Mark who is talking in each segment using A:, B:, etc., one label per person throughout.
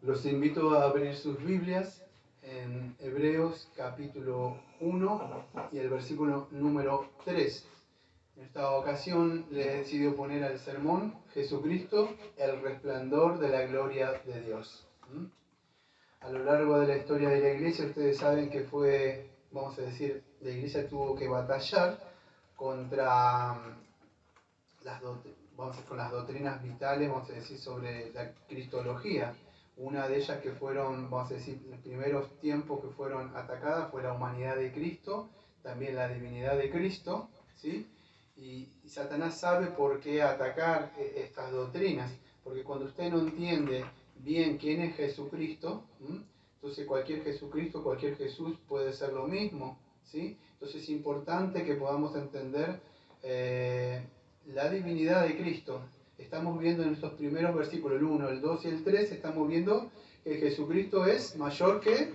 A: Los invito a abrir sus Biblias en Hebreos capítulo 1 y el versículo número 3. En esta ocasión le he decidido poner al sermón Jesucristo, el resplandor de la gloria de Dios. A lo largo de la historia de la iglesia ustedes saben que vamos a decir, la iglesia tuvo que batallar contra con las doctrinas vitales, vamos a decir, sobre la cristología. Una de ellas que fueron, vamos a decir, los primeros tiempos que fueron atacadas fue la humanidad de Cristo, también la divinidad de Cristo, ¿sí? Y Satanás sabe por qué atacar estas doctrinas, porque cuando usted no entiende bien quién es Jesucristo, entonces cualquier Jesucristo, cualquier Jesús puede ser lo mismo, ¿sí? Entonces es importante que podamos entender la divinidad de Cristo. Estamos viendo en estos primeros versículos, el 1, el 2 y el 3, estamos viendo que Jesucristo es mayor que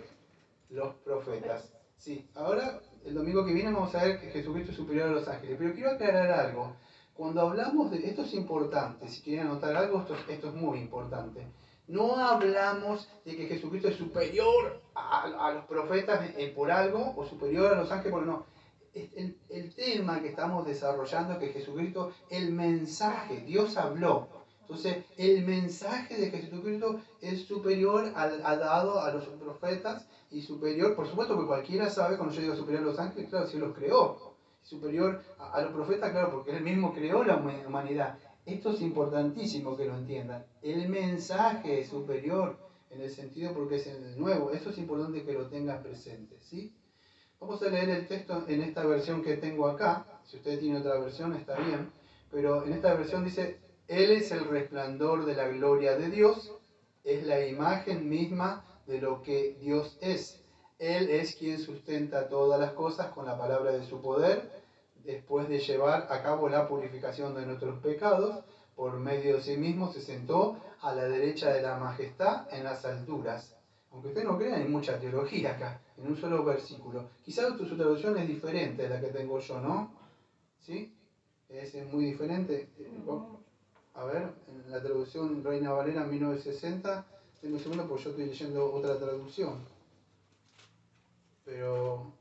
A: los profetas. Sí, ahora el domingo que viene vamos a ver que Jesucristo es superior a los ángeles, pero quiero aclarar algo. Cuando hablamos de esto es importante, si quieren anotar algo, esto es muy importante. No hablamos de que Jesucristo es superior a los profetas por algo o superior a los ángeles por no. El tema que estamos desarrollando es que Jesucristo, el mensaje, Dios habló. Entonces, el mensaje de Jesucristo es superior al dado a los profetas y superior, por supuesto que cualquiera sabe, cuando yo digo superior a los ángeles, claro, si los creó. Superior a los profetas, claro, porque él mismo creó la humanidad. Esto es importantísimo que lo entiendan. El mensaje es superior en el sentido porque es el nuevo. Eso es importante que lo tengan presente, ¿sí? Vamos a leer el texto en esta versión que tengo acá. Si usted tiene otra versión, está bien. Pero en esta versión dice, Él es el resplandor de la gloria de Dios, es la imagen misma de lo que Dios es. Él es quien sustenta todas las cosas con la palabra de su poder, después de llevar a cabo la purificación de nuestros pecados, por medio de sí mismo se sentó a la derecha de la majestad en las alturas. Aunque usted no crea, hay mucha teología acá, en un solo versículo. Quizás su traducción es diferente a la que tengo yo, ¿no? ¿Sí? Es muy diferente. A ver, en la traducción Reina Valera 1960, tengo un segundo porque yo estoy leyendo otra traducción. Pero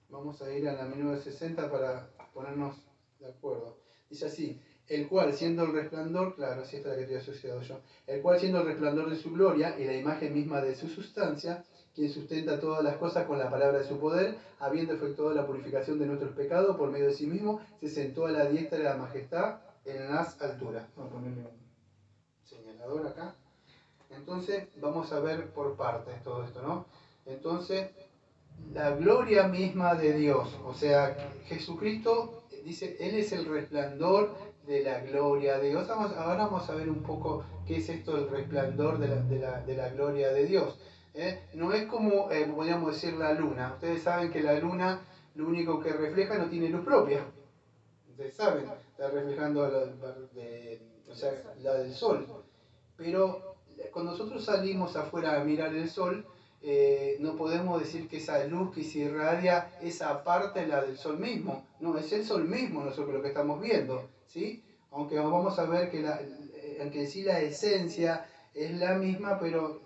A: vamos a ir a la 1960 para ponernos de acuerdo. Dice así, el cual siendo el resplandor, claro, si esta es la que te he asociado yo, el cual siendo el resplandor de su gloria y la imagen misma de su sustancia, quien sustenta todas las cosas con la palabra de su poder, habiendo efectuado la purificación de nuestros pecados por medio de sí mismo, se sentó a la diestra de la majestad en las alturas. Vamos a ponerle un señalador acá. Entonces, vamos a ver por partes todo esto, ¿no? Entonces, la gloria misma de Dios, o sea, Jesucristo dice, Él es el resplandor de la gloria de Dios. Ahora vamos a ver un poco qué es esto del resplandor de la gloria de Dios. No es como, podríamos decir, la luna. Ustedes saben que la luna lo único que refleja no tiene luz propia. Ustedes saben, está reflejando o sea, la del sol. Pero cuando nosotros salimos afuera a mirar el sol, no podemos decir que esa luz que se irradia, esa parte es la del sol mismo. No, es el sol mismo nosotros lo que estamos viendo, ¿sí? Aunque vamos a ver que aunque sí la esencia es la misma, pero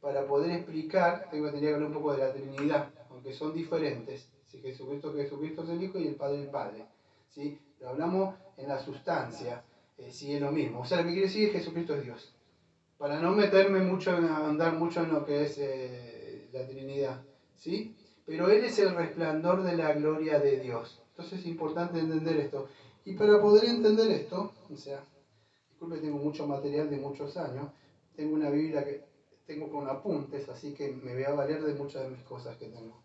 A: para poder explicar, tendría que hablar un poco de la Trinidad, aunque son diferentes. ¿Sí? Jesucristo es el Hijo y el Padre ¿sí? Pero hablamos en la sustancia, sí es lo mismo. O sea, lo que quiere decir es que Jesucristo es Dios. Para no meterme mucho, andar mucho en lo que es la Trinidad, ¿sí? Pero Él es el resplandor de la gloria de Dios. Entonces es importante entender esto. Y para poder entender esto, o sea, disculpe, tengo mucho material de muchos años, tengo una Biblia que tengo con apuntes, así que me voy a valer de muchas de mis cosas que tengo.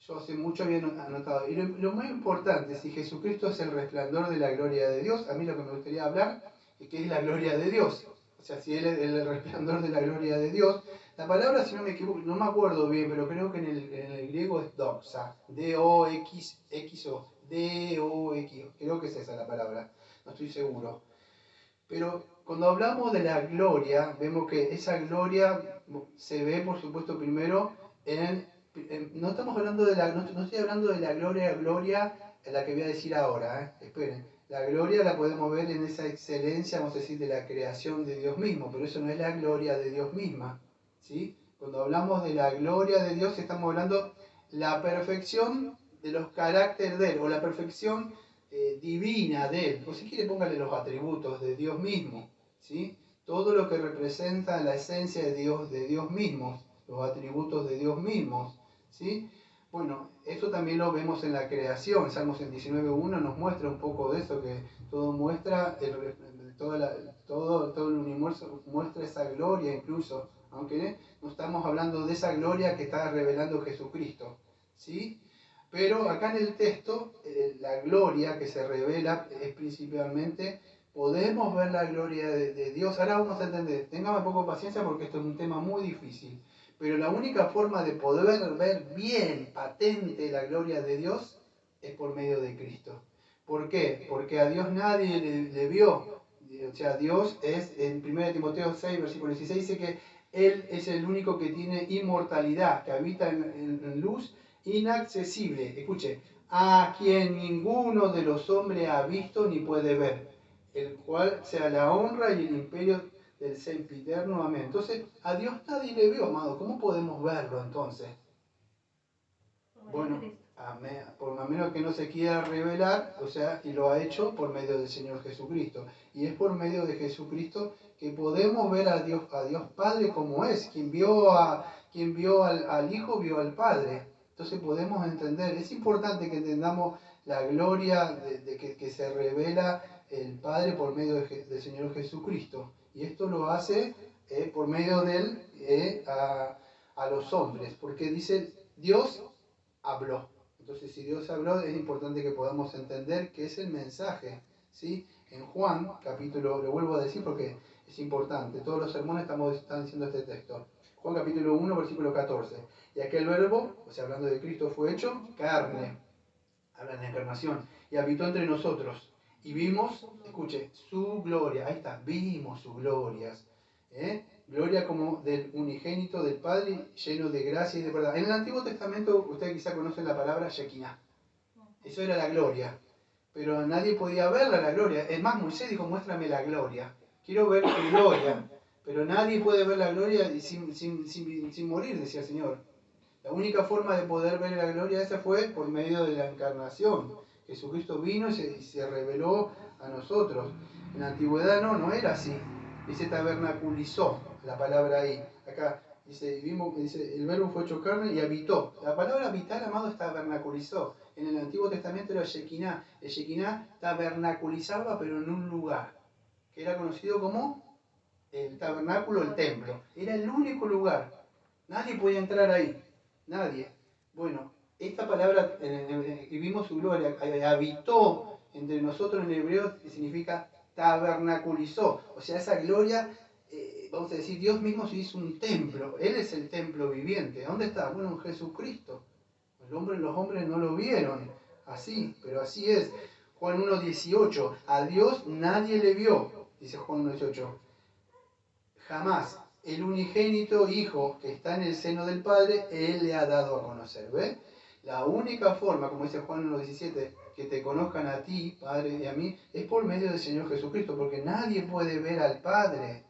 A: Yo hace mucho había anotado. Y lo más importante, si Jesucristo es el resplandor de la gloria de Dios, a mí lo que me gustaría hablar es que es la gloria de Dios. O sea, si Él es el resplandor de la gloria de Dios, la palabra, si no me equivoco, no me acuerdo bien, pero creo que en el griego es doxa, D-O-X-X-O, D-O-X, creo que es esa la palabra, no estoy seguro. Pero cuando hablamos de la gloria, vemos que esa gloria se ve, por supuesto, primero no estamos hablando no estoy hablando de la gloria en la que voy a decir ahora, esperen. La gloria la podemos ver en esa excelencia, vamos a decir, de la creación de Dios mismo, pero eso no es la gloria de Dios misma, ¿sí? Cuando hablamos de la gloria de Dios, estamos hablando la perfección de los caracteres de Él, o la perfección divina de Él, o si quiere póngale los atributos de Dios mismo, ¿sí? Todo lo que representa la esencia de Dios mismo, los atributos de Dios mismos, ¿sí? Bueno, eso también lo vemos en la creación. Salmos en 19.1 nos muestra un poco de eso, que todo muestra, todo el universo muestra esa gloria incluso, aunque no estamos hablando de esa gloria que está revelando Jesucristo, ¿sí? Pero acá en el texto, la gloria que se revela es principalmente, podemos ver la gloria de Dios. Ahora vamos a entender, tengamos un poco de paciencia porque esto es un tema muy difícil. Pero la única forma de poder ver bien, patente, la gloria de Dios es por medio de Cristo. ¿Por qué? Porque a Dios nadie le vio. O sea, Dios es, en 1 Timoteo 6, versículo 16, dice que Él es el único que tiene inmortalidad, que habita en luz inaccesible. Escuche, a quien ninguno de los hombres ha visto ni puede ver, el cual sea la honra y el imperio del sempiterno, amén. Entonces, a Dios nadie le vio, amado. ¿Cómo podemos verlo entonces? Bueno, por lo menos que no se quiera revelar, o sea, y lo ha hecho por medio del Señor Jesucristo. Y es por medio de Jesucristo que podemos ver a Dios Padre como es. Quien vio al Hijo, vio al Padre. Entonces podemos entender, es importante que entendamos la gloria que se revela el Padre por medio del Señor Jesucristo. Y esto lo hace por medio de él a los hombres, porque dice Dios habló. Entonces, si Dios habló, es importante que podamos entender qué es el mensaje, ¿sí? En Juan, capítulo, lo vuelvo a decir porque es importante, todos los sermones están diciendo este texto. Juan capítulo 1, versículo 14. Y aquel verbo, o sea, hablando de Cristo, fue hecho carne, habla de la encarnación, y habitó entre nosotros. Y vimos, escuche, su gloria, ahí está, vimos sus glorias, gloria como del unigénito del Padre, lleno de gracia y de verdad. En el Antiguo Testamento, ustedes quizá conocen la palabra Shekinah. Eso era la gloria. Pero nadie podía verla, la gloria. Es más, Moisés dijo, muéstrame la gloria. Quiero ver tu gloria. Pero nadie puede ver la gloria sin morir, decía el Señor. La única forma de poder ver la gloria esa fue por medio de la encarnación. Jesucristo vino y se reveló a nosotros. En la antigüedad no era así. Dice tabernaculizó, la palabra ahí. Acá dice, el verbo fue hecho carne y habitó. La palabra habitar, amado, es tabernaculizó. En el Antiguo Testamento era Shekinah. El Shekinah tabernaculizaba, pero en un lugar, que era conocido como el tabernáculo, el templo. Era el único lugar. Nadie podía entrar ahí. Nadie. Bueno, esta palabra, y vimos su gloria, habitó entre nosotros en hebreo, significa tabernaculizó. O sea, esa gloria, vamos a decir, Dios mismo se hizo un templo. Él es el templo viviente. ¿Dónde está? Bueno, en Jesucristo. Los hombres no lo vieron así, pero así es. Juan 1.18. A Dios nadie le vio, dice Juan 1.18. Jamás. El unigénito Hijo que está en el seno del Padre, Él le ha dado a conocer. ¿Ve? La única forma, como dice Juan 1.17, que te conozcan a ti, Padre, y a mí, es por medio del Señor Jesucristo, porque nadie puede ver al Padre.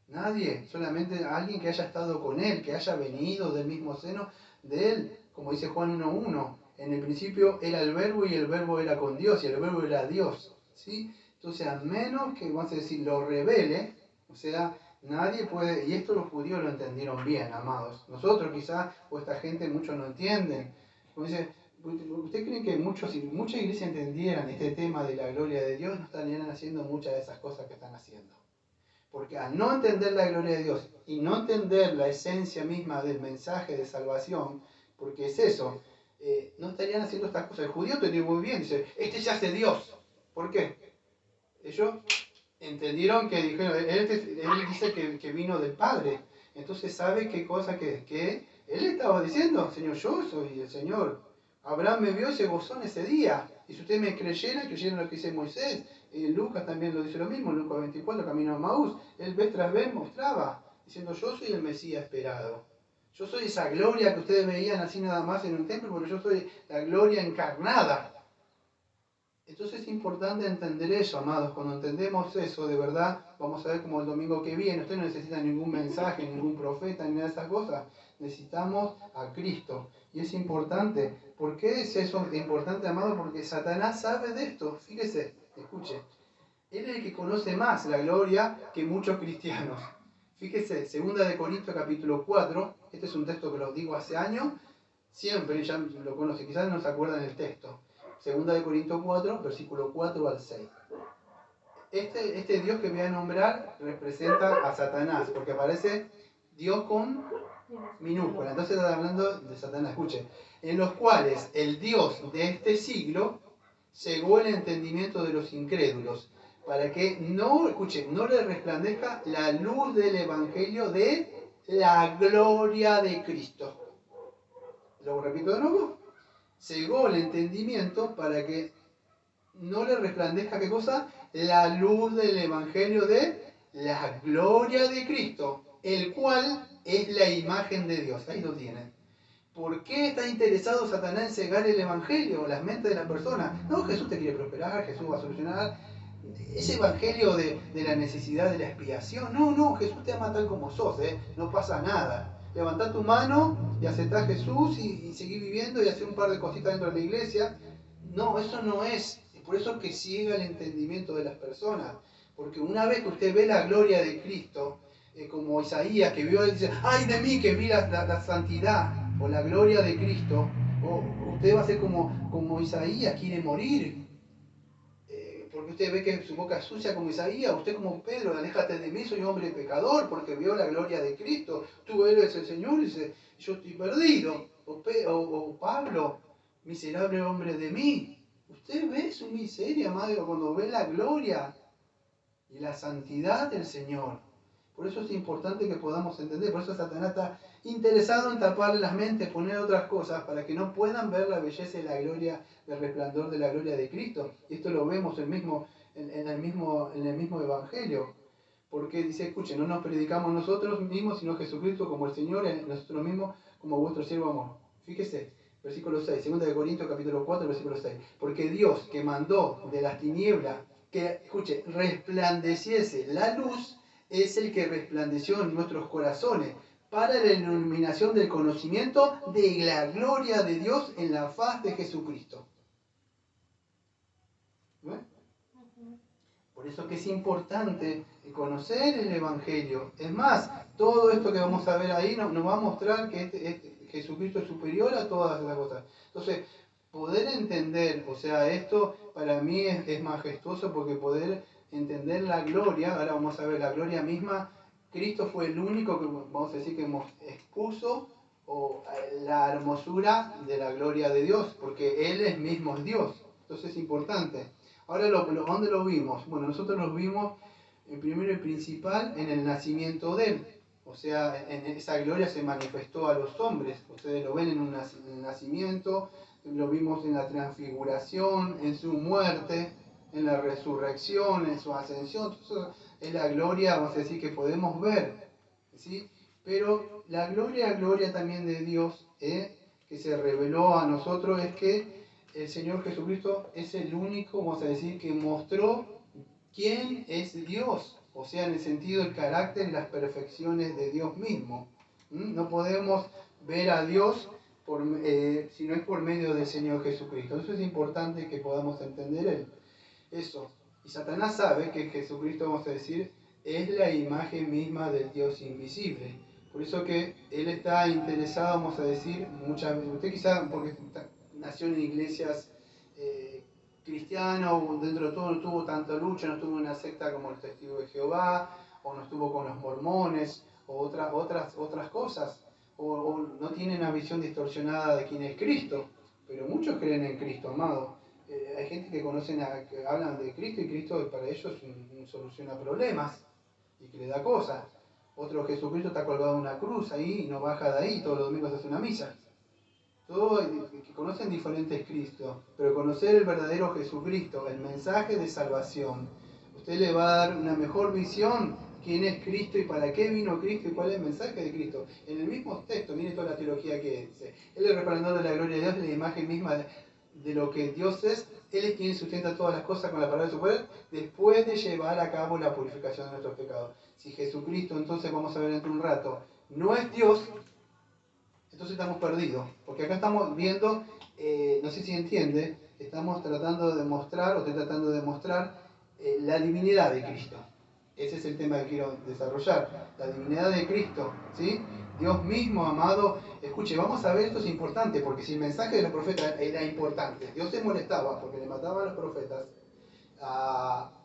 A: Nadie, solamente alguien que haya estado con Él, que haya venido del mismo seno de Él, como dice Juan 1.1. En el principio era el verbo y el verbo era con Dios y el verbo era Dios. ¿Sí? Entonces, a menos que, vamos a decir, lo revele, o sea, nadie puede, y esto los judíos lo entendieron bien, amados. Nosotros quizás, o esta gente, muchos no entienden. Como dice, ¿usted cree que muchas iglesias entendieran este tema de la gloria de Dios? No estarían haciendo muchas de esas cosas que están haciendo. Porque al no entender la gloria de Dios y no entender la esencia misma del mensaje de salvación, porque es eso, no estarían haciendo estas cosas. El judío te dice muy bien, dice, este se hace Dios. ¿Por qué? Ellos entendieron que dijeron, él dice que vino del Padre. Entonces sabe qué cosa que él estaba diciendo, Señor, yo soy el Señor. Abraham me vio y se gozó en ese día. Y si ustedes me creyeran lo que dice Moisés, Lucas también lo dice lo mismo, Lucas 24, camino a Maús, él vez tras vez mostraba, diciendo, yo soy el Mesías esperado. Yo soy esa gloria que ustedes veían así nada más en un templo, pero yo soy la gloria encarnada. Entonces es importante entender eso, amados. Cuando entendemos eso, de verdad, vamos a ver como el domingo que viene, usted no necesita ningún mensaje, ningún profeta, ni nada de esas cosas. Necesitamos a Cristo. Y es importante. ¿Por qué es eso importante, amado? Porque Satanás sabe de esto. Fíjese, escuche. Él es el que conoce más la gloria que muchos cristianos. Fíjese, 2 Corintios 4, este es un texto que lo digo hace años, siempre ya lo conoce, quizás no se acuerdan el texto. 2 Corintios 4, versículo 4 al 6. Este Dios que voy a nombrar representa a Satanás, porque aparece Dios con minúscula. Entonces está hablando de Satanás, escuche. En los cuales el Dios de este siglo cegó el entendimiento de los incrédulos, para que no, escuche, no le resplandezca la luz del Evangelio de la gloria de Cristo. Lo repito de nuevo. Cegó el entendimiento para que no le resplandezca, ¿qué cosa? La luz del Evangelio de la gloria de Cristo, el cual es la imagen de Dios. Ahí lo tienen. ¿Por qué está interesado Satanás en cegar el Evangelio, las mentes de las personas? No, Jesús te quiere prosperar, Jesús va a solucionar. Ese Evangelio de la necesidad de la expiación. No, Jesús te ama tal como sos, no pasa nada. Levantá tu mano y aceptá a Jesús y seguí viviendo y hacer un par de cositas dentro de la iglesia. No, eso no es. Por eso es que ciega el entendimiento de las personas. Porque una vez que usted ve la gloria de Cristo, como Isaías que vio, dice, ¡ay de mí que vi la santidad o la gloria de Cristo! O usted va a ser como Isaías, quiere morir. Porque usted ve que su boca es sucia como Isaías, usted como Pedro, aléjate de mí, soy hombre pecador, porque vio la gloria de Cristo. Tú eres el Señor y dice, yo estoy perdido. O Pablo, miserable hombre de mí. Usted ve su miseria, amado, cuando ve la gloria y la santidad del Señor. Por eso es importante que podamos entender, por eso Satanás está interesado en taparle las mentes, poner otras cosas para que no puedan ver la belleza y la gloria, el resplandor de la gloria de Cristo. Y esto lo vemos en el mismo Evangelio. Porque dice, escuchen, no nos predicamos nosotros mismos, sino Jesucristo como el Señor, nosotros mismos como vuestro siervo amor. Fíjese, versículo 6, 2 Corintios capítulo 4, versículo 6. Porque Dios que mandó de las tinieblas que, escuche, resplandeciese la luz, es el que resplandeció en nuestros corazones para la iluminación del conocimiento de la gloria de Dios en la faz de Jesucristo. ¿Ven? Por eso que es importante conocer el Evangelio. Es más, todo esto que vamos a ver ahí nos va a mostrar que Jesucristo es superior a todas las cosas. Entonces, poder entender, o sea, esto para mí es majestuoso porque poder entender la gloria, ahora vamos a ver la gloria misma, Cristo fue el único que, vamos a decir, que expuso la hermosura de la gloria de Dios, porque Él es mismo es Dios. Entonces es importante. Ahora, ¿dónde lo vimos? Bueno, nosotros lo vimos primero y principal en el nacimiento de Él. O sea, en esa gloria se manifestó a los hombres. Ustedes lo ven en el nacimiento, lo vimos en la transfiguración, en su muerte, en la resurrección, en su ascensión. Eso es la gloria, vamos a decir, que podemos ver. ¿Sí? Pero la gloria también de Dios, que se reveló a nosotros, es que el Señor Jesucristo es el único, vamos a decir, que mostró quién es Dios, o sea, en el sentido del carácter y las perfecciones de Dios mismo. No podemos ver a Dios si no es por medio del Señor Jesucristo. Eso es importante que podamos entender eso. Y Satanás sabe que Jesucristo, vamos a decir, es la imagen misma del Dios invisible. Por eso que él está interesado, vamos a decir, muchas veces, usted quizá porque nació en iglesias cristianas, o dentro de todo no tuvo tanta lucha, no estuvo en una secta como el Testigo de Jehová, o no estuvo con los mormones, o otras cosas, o no tiene una visión distorsionada de quién es Cristo, pero muchos creen en Cristo, amado. Hay gente que hablan de Cristo y Cristo para ellos soluciona problemas y que le da cosas. Otro, Jesucristo está colgado en una cruz ahí y no baja de ahí, todos los domingos hace una misa. Todos que conocen diferentes Cristos, pero conocer el verdadero Jesucristo, el mensaje de salvación, usted le va a dar una mejor visión quién es Cristo y para qué vino Cristo y cuál es el mensaje de Cristo. En el mismo texto, mire toda la teología que dice, Él es el resplandor de la gloria de Dios, la imagen misma de lo que Dios es Él es quien sustenta todas las cosas con la palabra de su poder, después de llevar a cabo la purificación de nuestros pecados. Si Jesucristo, entonces vamos a ver dentro de un rato, no es Dios, entonces estamos perdidos. Porque acá estamos viendo, no sé si entiende, estamos tratando de demostrar, o estoy tratando de demostrar la divinidad de Cristo. Ese es el tema que quiero desarrollar, la divinidad de Cristo, ¿sí? Dios mismo, amado. Escuche, vamos a ver, esto es importante, porque si el mensaje de los profetas era importante, Dios se molestaba porque le mataban a los profetas,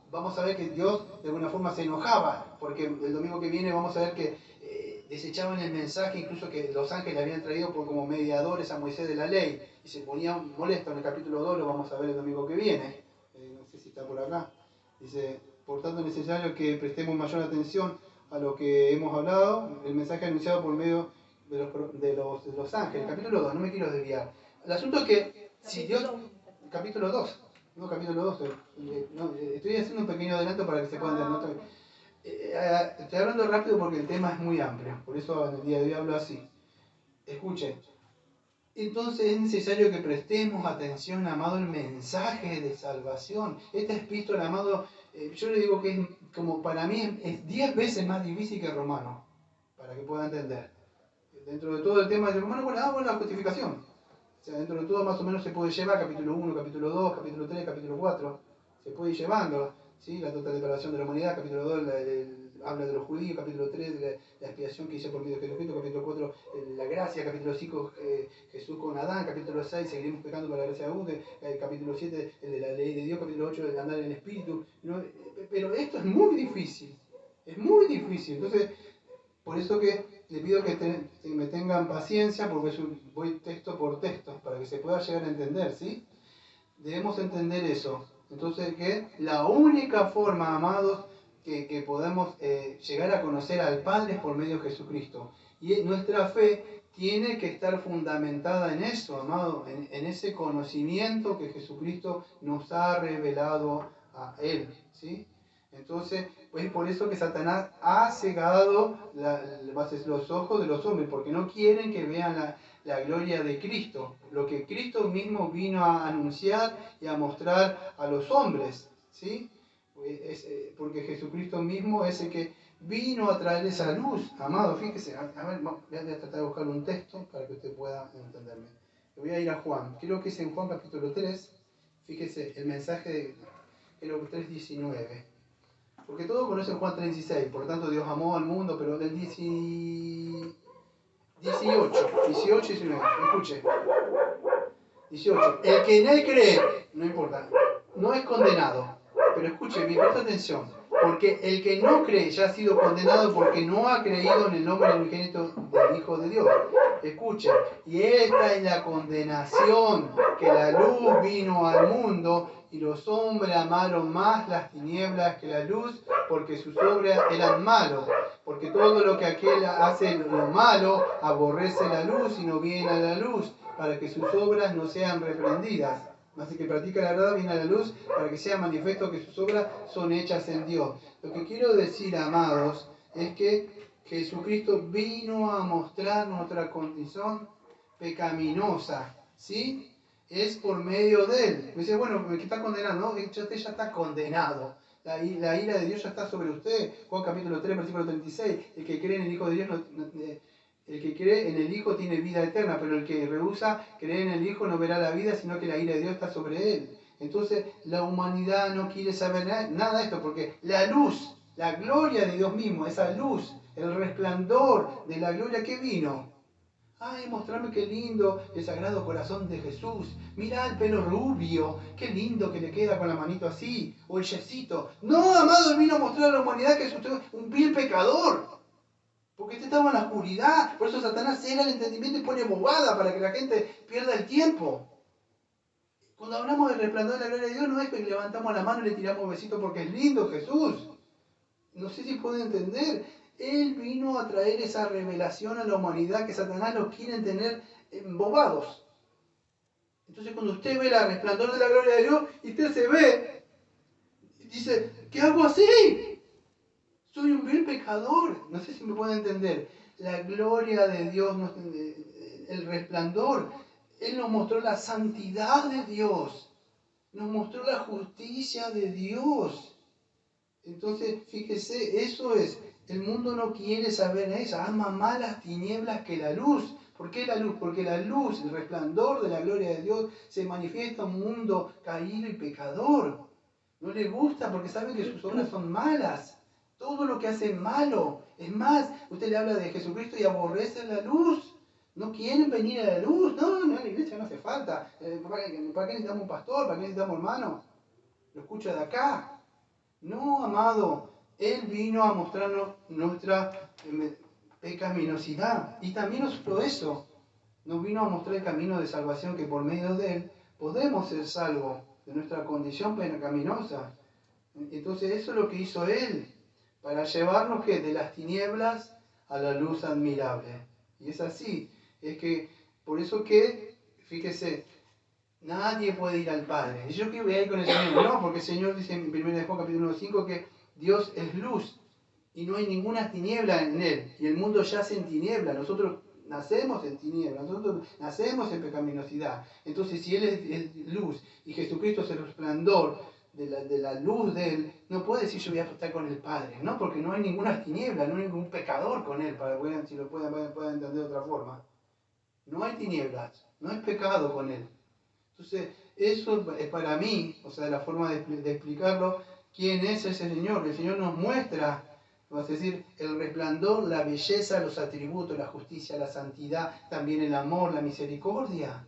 A: vamos a ver que Dios de alguna forma se enojaba, porque el domingo que viene vamos a ver que desechaban el mensaje, incluso que los ángeles habían traído por como mediadores a Moisés de la ley, y se ponían molestos. En el capítulo 2 lo vamos a ver el domingo que viene, no sé si está por acá. Dice, por tanto es necesario que prestemos mayor atención a lo que hemos hablado, el mensaje anunciado por medio de los ángeles. Capítulo 2, no me quiero desviar. El asunto es que si Dios... Capítulo 2. No, capítulo 2. Estoy haciendo un pequeño adelanto para que se puedan entender. Estoy hablando rápido porque el tema es muy amplio. Por eso en el día de hoy hablo así. Escuchen. Entonces es necesario que prestemos atención, amado, al mensaje de salvación. Esta epístola, amado, yo le digo que es como para mí es 10 veces más difícil que Romano, para que pueda entender. Dentro de todo el tema de Romano, bueno, la justificación. O sea, dentro de todo más o menos se puede llevar capítulo 1, capítulo 2, capítulo 3, capítulo 4. Se puede ir llevando, ¿sí? La total declaración de la humanidad, capítulo 2, habla de los judíos, capítulo 3, la expiación que hizo por medio de Jesucristo, capítulo 4, la gracia, capítulo 5, Jesús con Adán, capítulo 6, seguiremos pecando para la gracia de Dios, capítulo 7, el de la ley de Dios, capítulo 8, el de andar en el Espíritu. ¿No? Pero esto es muy difícil, entonces, por eso que le pido que me tengan paciencia, porque voy texto por texto, para que se pueda llegar a entender, ¿sí? Debemos entender eso. Entonces, que la única forma, amados, que podemos llegar a conocer al Padre es por medio de Jesucristo. Y nuestra fe tiene que estar fundamentada en eso, amado, en ese conocimiento que Jesucristo nos ha revelado a Él, ¿sí? Entonces, pues por eso que Satanás ha cegado los ojos de los hombres, porque no quieren que vean la gloria de Cristo, lo que Cristo mismo vino a anunciar y a mostrar a los hombres, ¿sí? Porque Jesucristo mismo es el que vino a traer esa luz, amado. Fíjese, a ver, voy a tratar de buscar un texto para que usted pueda entenderme. Voy a ir a Juan, creo que es en Juan capítulo 3, fíjese, el mensaje de, creo que 3:19. Porque todos conocen Juan 3:16, por lo tanto Dios amó al mundo, pero del 18, 19, escuche. 18. El que en él cree, no importa, no es condenado. Pero escuche bien, presta atención. Porque el que no cree ya ha sido condenado porque no ha creído en el nombre del unigénito del Hijo de Dios. Escuche, y esta es la condenación, que la luz vino al mundo y los hombres amaron más las tinieblas que la luz porque sus obras eran malas. Porque todo lo que aquel hace lo malo aborrece la luz y no viene a la luz, para que sus obras no sean reprendidas. Mas el que practica la verdad viene a la luz para que sea manifiesto que sus obras son hechas en Dios. Lo que quiero decir, amados, es que Jesucristo vino a mostrar nuestra condición pecaminosa, ¿sí? Es por medio de Él. Me dice, bueno, ¿qué está condenado? No, usted ya está condenado. La ira de Dios ya está sobre usted. Juan capítulo 3, versículo 36. El que cree en el Hijo de Dios el que cree en el Hijo tiene vida eterna, pero el que rehúsa creer en el Hijo no verá la vida, sino que la ira de Dios está sobre él. Entonces la humanidad no quiere saber nada de esto, porque la luz, la gloria de Dios mismo, esa luz, el resplandor de la gloria que vino. Ay, mostrarme qué lindo el sagrado corazón de Jesús. Mirá el pelo rubio, qué lindo que le queda con la manito así, o el yesito. No, amado, él vino a mostrar a la humanidad que es usted un vil pecador. Porque usted estaba en la oscuridad. Por eso Satanás cega el entendimiento y pone bobada para que la gente pierda el tiempo. Cuando hablamos del resplandor de la gloria de Dios, no es que levantamos la mano y le tiramos besitos porque es lindo Jesús. No sé si pueden entender. Él vino a traer esa revelación a la humanidad que Satanás los quiere tener embobados. Entonces cuando usted ve el resplandor de la gloria de Dios y usted se ve, dice, ¿qué hago así? Soy un vil pecador. No sé si me pueden entender. La gloria de Dios, el resplandor. Él nos mostró la santidad de Dios. nos mostró la justicia de Dios. Entonces, fíjese, eso es, el mundo no quiere saber eso, ama más las tinieblas que la luz. ¿Por qué la luz? Porque la luz, el resplandor de la gloria de Dios, se manifiesta en un mundo caído y pecador. No le gusta porque sabe que sus obras son malas. Todo lo que hace malo. Es más, usted le habla de Jesucristo y aborrece la luz. No quieren venir a la luz. No, no, a la iglesia no hace falta. ¿Para qué necesitamos un pastor? ¿Para qué necesitamos hermano? Lo escucho de acá. No, amado, Él vino a mostrarnos nuestra pecaminosidad. Y también no solo eso, nos vino a mostrar el camino de salvación que por medio de Él podemos ser salvos de nuestra condición pecaminosa. Entonces eso es lo que hizo Él, para llevarnos ¿qué? De las tinieblas a la luz admirable. Y es así, es que por eso que, fíjese, nadie puede ir al Padre. Y yo que voy a ir con el Señor, no, porque el Señor dice en 1 Juan capítulo 5 que Dios es luz y no hay ninguna tiniebla en Él. Y el mundo yace en tiniebla. Nosotros nacemos en tiniebla, nosotros nacemos en pecaminosidad. Entonces, si Él es luz y Jesucristo es el resplandor de la luz de Él, no puede decir yo voy a estar con el Padre, ¿no? Porque no hay ninguna tiniebla, no hay ningún pecador con Él, para que si lo puedan entender de otra forma. No hay tinieblas, no hay pecado con Él. Entonces, eso es para mí, o sea, la forma de explicarlo, quién es ese Señor. El Señor nos muestra, vamos a decir, el resplandor, la belleza, los atributos, la justicia, la santidad, también el amor, la misericordia.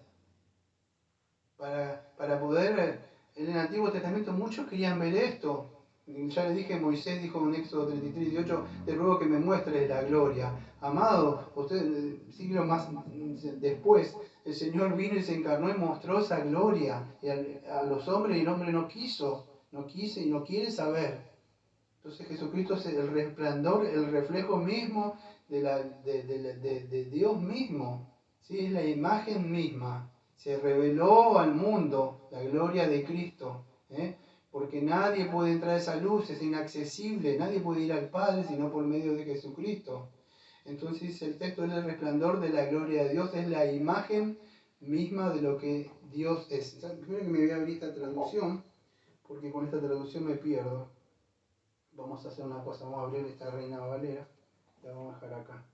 A: Para poder, en el Antiguo Testamento muchos querían ver esto. Ya le dije, Moisés dijo en Éxodo 33, 18, te ruego que me muestres la gloria. Amado, usted, siglos más después, el Señor vino y se encarnó y mostró esa gloria a los hombres, y el hombre no quiso y no quiere saber. Entonces Jesucristo es el resplandor, el reflejo mismo de Dios mismo. ¿Sí? Es la imagen misma. Se reveló al mundo la gloria de Cristo. Porque nadie puede entrar a esa luz, es inaccesible. Nadie puede ir al Padre sino por medio de Jesucristo. Entonces el texto es el resplandor de la gloria de Dios, es la imagen misma de lo que Dios es. Primero que me voy a abrir esta traducción, porque con esta traducción me pierdo. Vamos a hacer una cosa, vamos a abrir esta Reina Valera, la vamos a dejar acá.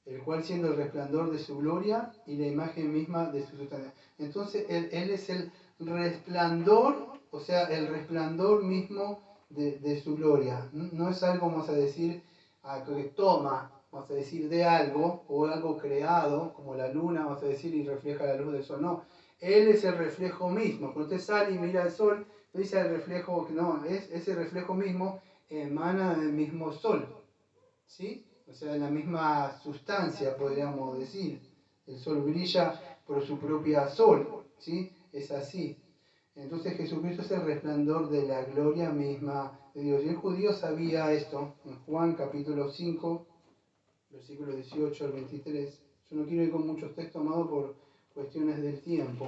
A: El cual siendo el resplandor de su gloria y la imagen misma de su sustancia. Entonces él es el resplandor, o sea, el resplandor mismo de su gloria. No es algo, vamos a decir, que toma, vamos a decir, de algo, o algo creado, como la luna, vamos a decir, y refleja la luz del sol. No, Él es el reflejo mismo. Cuando usted sale y mira el sol, no dice el reflejo, no, ese reflejo mismo emana del mismo sol, ¿sí? O sea, de la misma sustancia, podríamos decir. El sol brilla por su propia sol, ¿sí? Es así. Entonces Jesucristo es el resplandor de la gloria misma de Dios. Y el judío sabía esto en Juan capítulo 5, versículo 18 al 23. Yo no quiero ir con muchos textos, amado, por cuestiones del tiempo.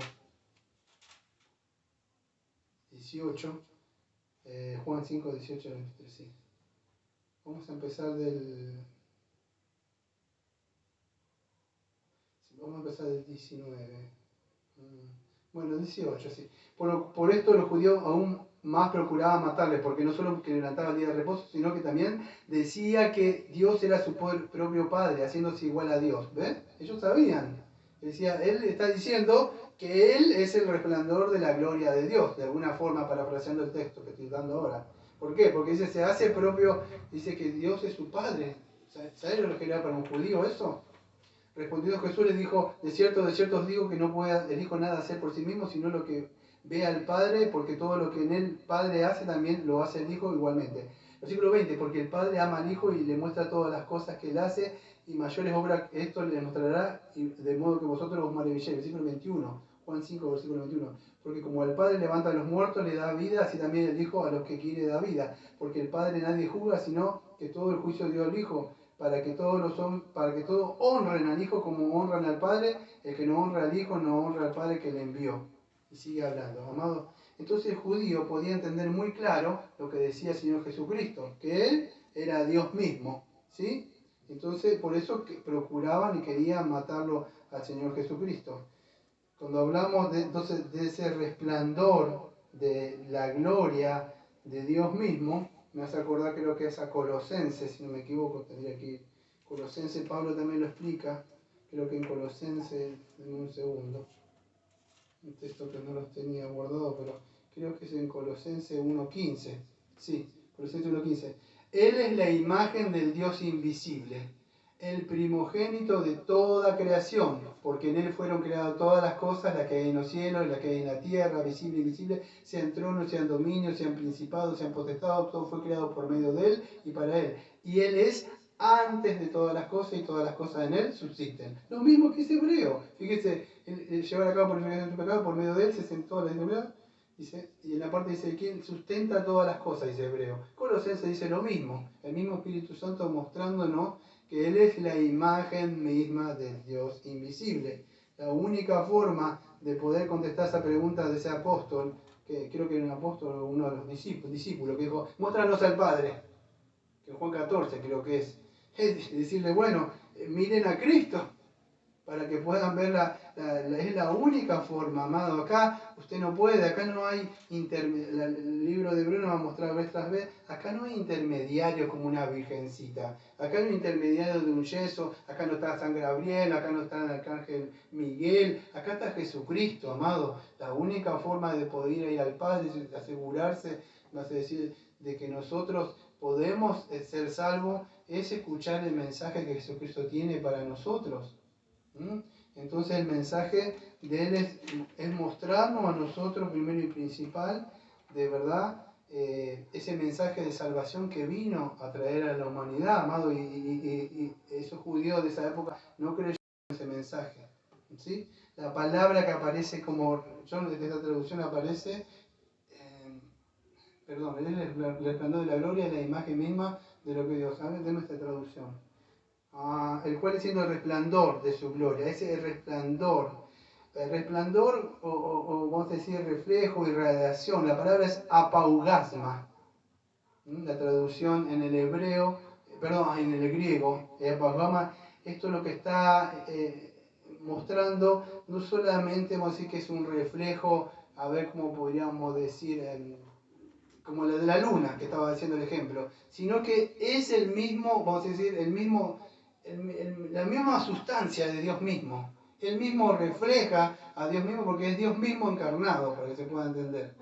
A: 18, Juan 5, 18 al 23, sí. Vamos a empezar del 19. Bueno, 18, sí. Por esto los judíos aún más procuraban matarles, porque no solo que levantaba el día de reposo, sino que también decía que Dios era su propio Padre, haciéndose igual a Dios. ¿Ven? Ellos sabían. Decía, él está diciendo que Él es el resplandor de la gloria de Dios, de alguna forma, parafraseando el texto que estoy dando ahora. ¿Por qué? Porque dice, se hace propio, dice que Dios es su Padre. ¿Sabes lo que era para un judío eso? Respondiendo Jesús les dijo, de cierto os digo que no puede el Hijo nada hacer por sí mismo, sino lo que ve al Padre, porque todo lo que en el Padre hace también lo hace el Hijo igualmente. Versículo 20, porque el Padre ama al Hijo y le muestra todas las cosas que Él hace, y mayores obras esto le mostrará, de modo que vosotros os maravilléis. Versículo 21, Juan 5, versículo 21. Porque como el Padre levanta a los muertos, le da vida, así también el Hijo a los que quiere da vida. Porque el Padre nadie juzga, sino que todo el juicio dio al Hijo, para que todos honren al Hijo como honran al Padre. El que no honra al Hijo no honra al Padre que le envió. Y sigue hablando, amado. Entonces el judío podía entender muy claro lo que decía el Señor Jesucristo, que Él era Dios mismo, ¿sí? Entonces por eso que procuraban y querían matarlo al Señor Jesucristo. Cuando hablamos entonces de ese resplandor de la gloria de Dios mismo, me hace acordar, creo que es a Colosenses, si no me equivoco, tendría que ir. Colosenses, Pablo también lo explica, creo que en Colosenses, en un segundo, un texto que no los tenía guardado, pero creo que es en Colosenses 1.15, sí, Colosenses 1.15. Él es la imagen del Dios invisible, el primogénito de toda creación, porque en él fueron creadas todas las cosas, las que hay en los cielos, las que hay en la tierra, visible e invisible, sean tronos, sean dominios, sean principados, sean potestados, todo fue creado por medio de él y para él. Y él es antes de todas las cosas y todas las cosas en él subsisten. Lo mismo que es Hebreo. Fíjese, llevar a cabo por su pecado, por medio de él se sentó la Hebreo. Dice, y en la parte dice, ¿quién sustenta todas las cosas? Dice Hebreo. Colosenses dice lo mismo, el mismo Espíritu Santo mostrándonos que Él es la imagen misma del Dios invisible. La única forma de poder contestar esa pregunta de ese apóstol, que creo que era un apóstol o uno de los discípulos, que dijo, muéstranos al Padre, que en Juan 14 creo que es decirle, bueno, miren a Cristo, para que puedan ver, es la única forma, amado. Acá usted no puede, acá no hay, el libro de Bruno va a mostrar vez tras vez, acá no hay intermediario como una virgencita, acá no hay intermediario de un yeso, acá no está San Gabriel, acá no está el Arcángel Miguel, acá está Jesucristo, amado. La única forma de poder ir al Padre es asegurarse, vas a decir, de que nosotros podemos ser salvos, es escuchar el mensaje que Jesucristo tiene para nosotros. Entonces el mensaje de Él es mostrarnos a nosotros primero y principal, de verdad, ese mensaje de salvación que vino a traer a la humanidad, amado, y esos judíos de esa época no creyeron en ese mensaje. ¿Sí? La palabra que aparece como, yo desde esta traducción aparece, perdón, Él es el resplandor de la gloria, la imagen misma de lo que Dios sabe, de nuestra traducción. El cual es siendo el resplandor de su gloria, ese resplandor. El resplandor, o vamos a decir reflejo y radiación, la palabra es apaugasma. La traducción en el hebreo, perdón, en el griego, apaugasma, esto es lo que está mostrando, no solamente vamos a decir que es un reflejo, a ver cómo podríamos decir, como la de la luna, que estaba haciendo el ejemplo, sino que es el mismo, vamos a decir, la misma sustancia de Dios mismo. Él mismo refleja a Dios mismo porque es Dios mismo encarnado, para que se pueda entender.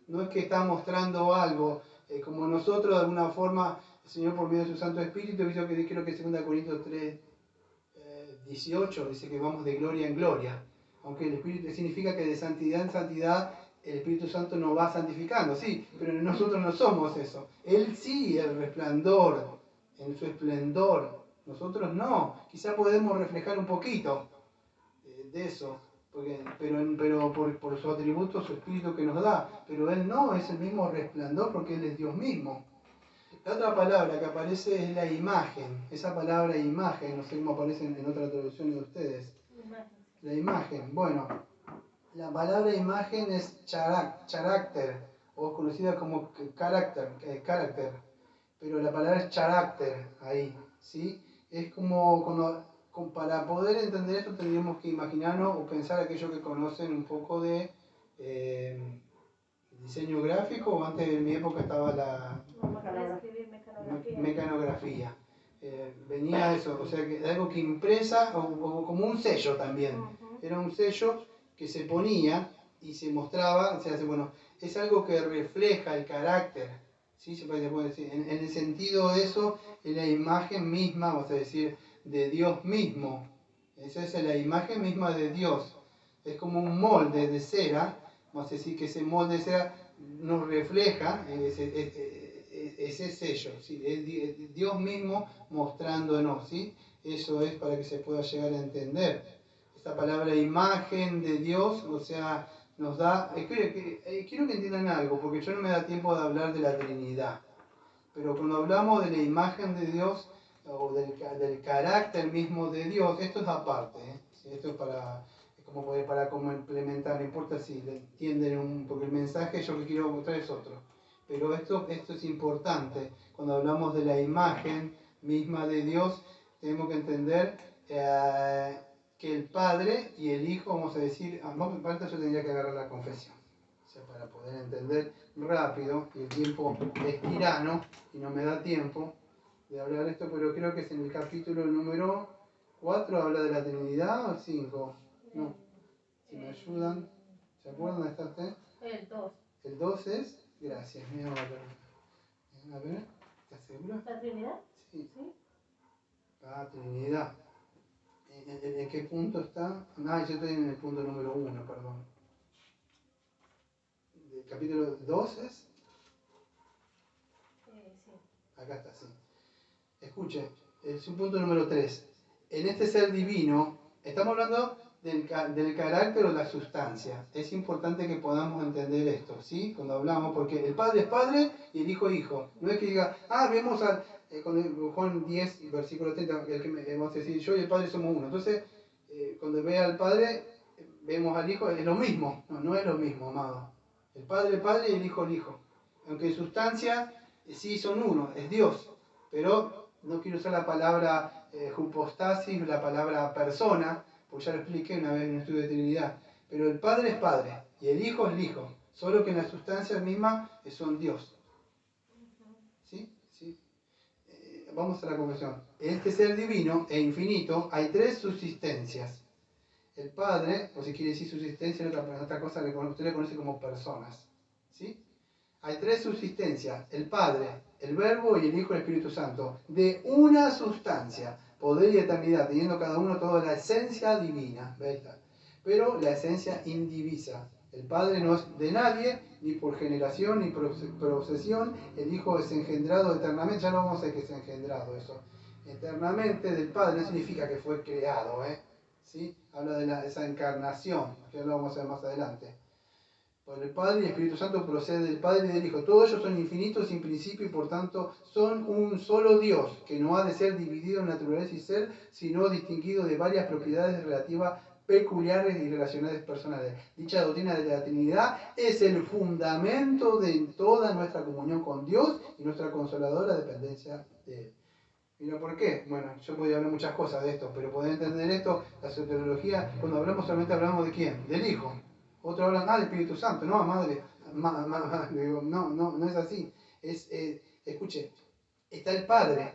A: No es que está mostrando algo, como nosotros de alguna forma, el Señor por medio de su Santo Espíritu, creo que 2 Corintios 3, 18, dice que vamos de gloria en gloria. Aunque el Espíritu significa que de santidad en santidad el Espíritu Santo nos va santificando, sí, pero nosotros no somos eso. Él sí, el resplandor, en su esplendor. Nosotros no. Quizá podemos reflejar un poquito de eso, pero por su atributo, su espíritu que nos da. Pero Él no, es el mismo resplandor porque Él es Dios mismo. La otra palabra que aparece es la imagen. Esa palabra imagen, no sé cómo aparece en otra traducción de ustedes. La imagen, bueno. La palabra imagen es carácter, o conocida como carácter, pero la palabra es carácter ahí, ¿sí? Es como para poder entender esto tendríamos que imaginarnos o pensar aquellos que conocen un poco de diseño gráfico, o antes en mi época estaba la mecanografía. Venía eso, o sea, que algo que impresa, o como un sello también. Era un sello que se ponía y se mostraba, o sea, bueno, es algo que refleja el carácter, ¿sí? Se puede decir, en el sentido de eso, es la imagen misma, vamos a decir, de Dios mismo. Esa es la imagen misma de Dios. Es como un molde de cera, vamos a decir que ese molde de cera nos refleja ese sello, ¿sí? Es Dios mismo mostrándonos, ¿sí? Eso es para que se pueda llegar a entender. Esta palabra imagen de Dios, o sea, nos da... quiero que entiendan algo, porque yo no me da tiempo de hablar de la Trinidad. Pero cuando hablamos de la imagen de Dios, o del carácter mismo de Dios, esto es aparte, ¿eh? Esto es para complementar, no importa si le entienden, porque el mensaje yo que quiero mostrar es otro. Pero esto es importante. Cuando hablamos de la imagen misma de Dios, tenemos que entender que el Padre y el Hijo, vamos a decir, para esto yo tendría que agarrar la confesión, o sea, para poder entender rápido, y el tiempo es tirano y no me da tiempo de hablar esto, pero creo que es en el capítulo número 4, habla de la Trinidad, o 5, no, si me ayudan, ¿se acuerdan dónde está usted?
B: El 2.
A: El 2 es, gracias, mira, a ver, ¿estás seguro?
B: ¿La Trinidad?
A: Sí.
B: Sí.
A: Ah, Trinidad. ¿En qué punto está? Ah, yo estoy en el punto número 1, perdón. ¿El capítulo 2 es?
B: Sí.
A: Acá está, sí. Escuche, es un punto número 3. En este ser divino, estamos hablando del carácter o la sustancia. Es importante que podamos entender esto, ¿sí? Cuando hablamos, porque el Padre es Padre y el Hijo es Hijo. No es que diga, vemos al... Con Juan 10, versículo 30, el que vamos a decir, yo y el Padre somos uno. Entonces, cuando ve al Padre, vemos al Hijo, es lo mismo. No, no es lo mismo, amado. El Padre y el Hijo el Hijo. Aunque en sustancia sí son uno, es Dios. Pero no quiero usar la palabra hypostasis, la palabra persona, porque ya lo expliqué una vez en un estudio de Trinidad. Pero el Padre es Padre y el Hijo es el Hijo. Solo que en la sustancia misma son Dios. ¿Sí? ¿Sí? Vamos a la confesión. En este ser divino e infinito hay 3 subsistencias. El Padre, o si quiere decir subsistencia, es otra cosa que usted le conoce como personas. ¿Sí? Hay 3 subsistencias, el Padre, el Verbo y el Hijo y el Espíritu Santo, de una sustancia, poder y eternidad, teniendo cada uno toda la esencia divina, ¿veis? Pero la esencia indivisa. El Padre no es de nadie, ni por generación, ni por obsesión. El Hijo es engendrado eternamente, ya no vamos a ver que es engendrado eso. Eternamente del Padre no significa que fue creado, ¿sí? Habla de esa encarnación, que lo vamos a ver más adelante. Por el Padre y el Espíritu Santo procede del Padre y del Hijo. Todos ellos son infinitos sin principio y por tanto son un solo Dios, que no ha de ser dividido en naturaleza y ser, sino distinguido de varias propiedades relativas peculiares y relacionales personales. Dicha doctrina de la Trinidad es el fundamento de toda nuestra comunión con Dios y nuestra consoladora dependencia de Él. ¿Mira por qué? Bueno, yo podría hablar muchas cosas de esto, pero poder entender esto, la soteriología, cuando hablamos solamente hablamos de quién, del Hijo. Otros hablan, del Espíritu Santo, no, madre, digo, no es así. Escuche, está el Padre,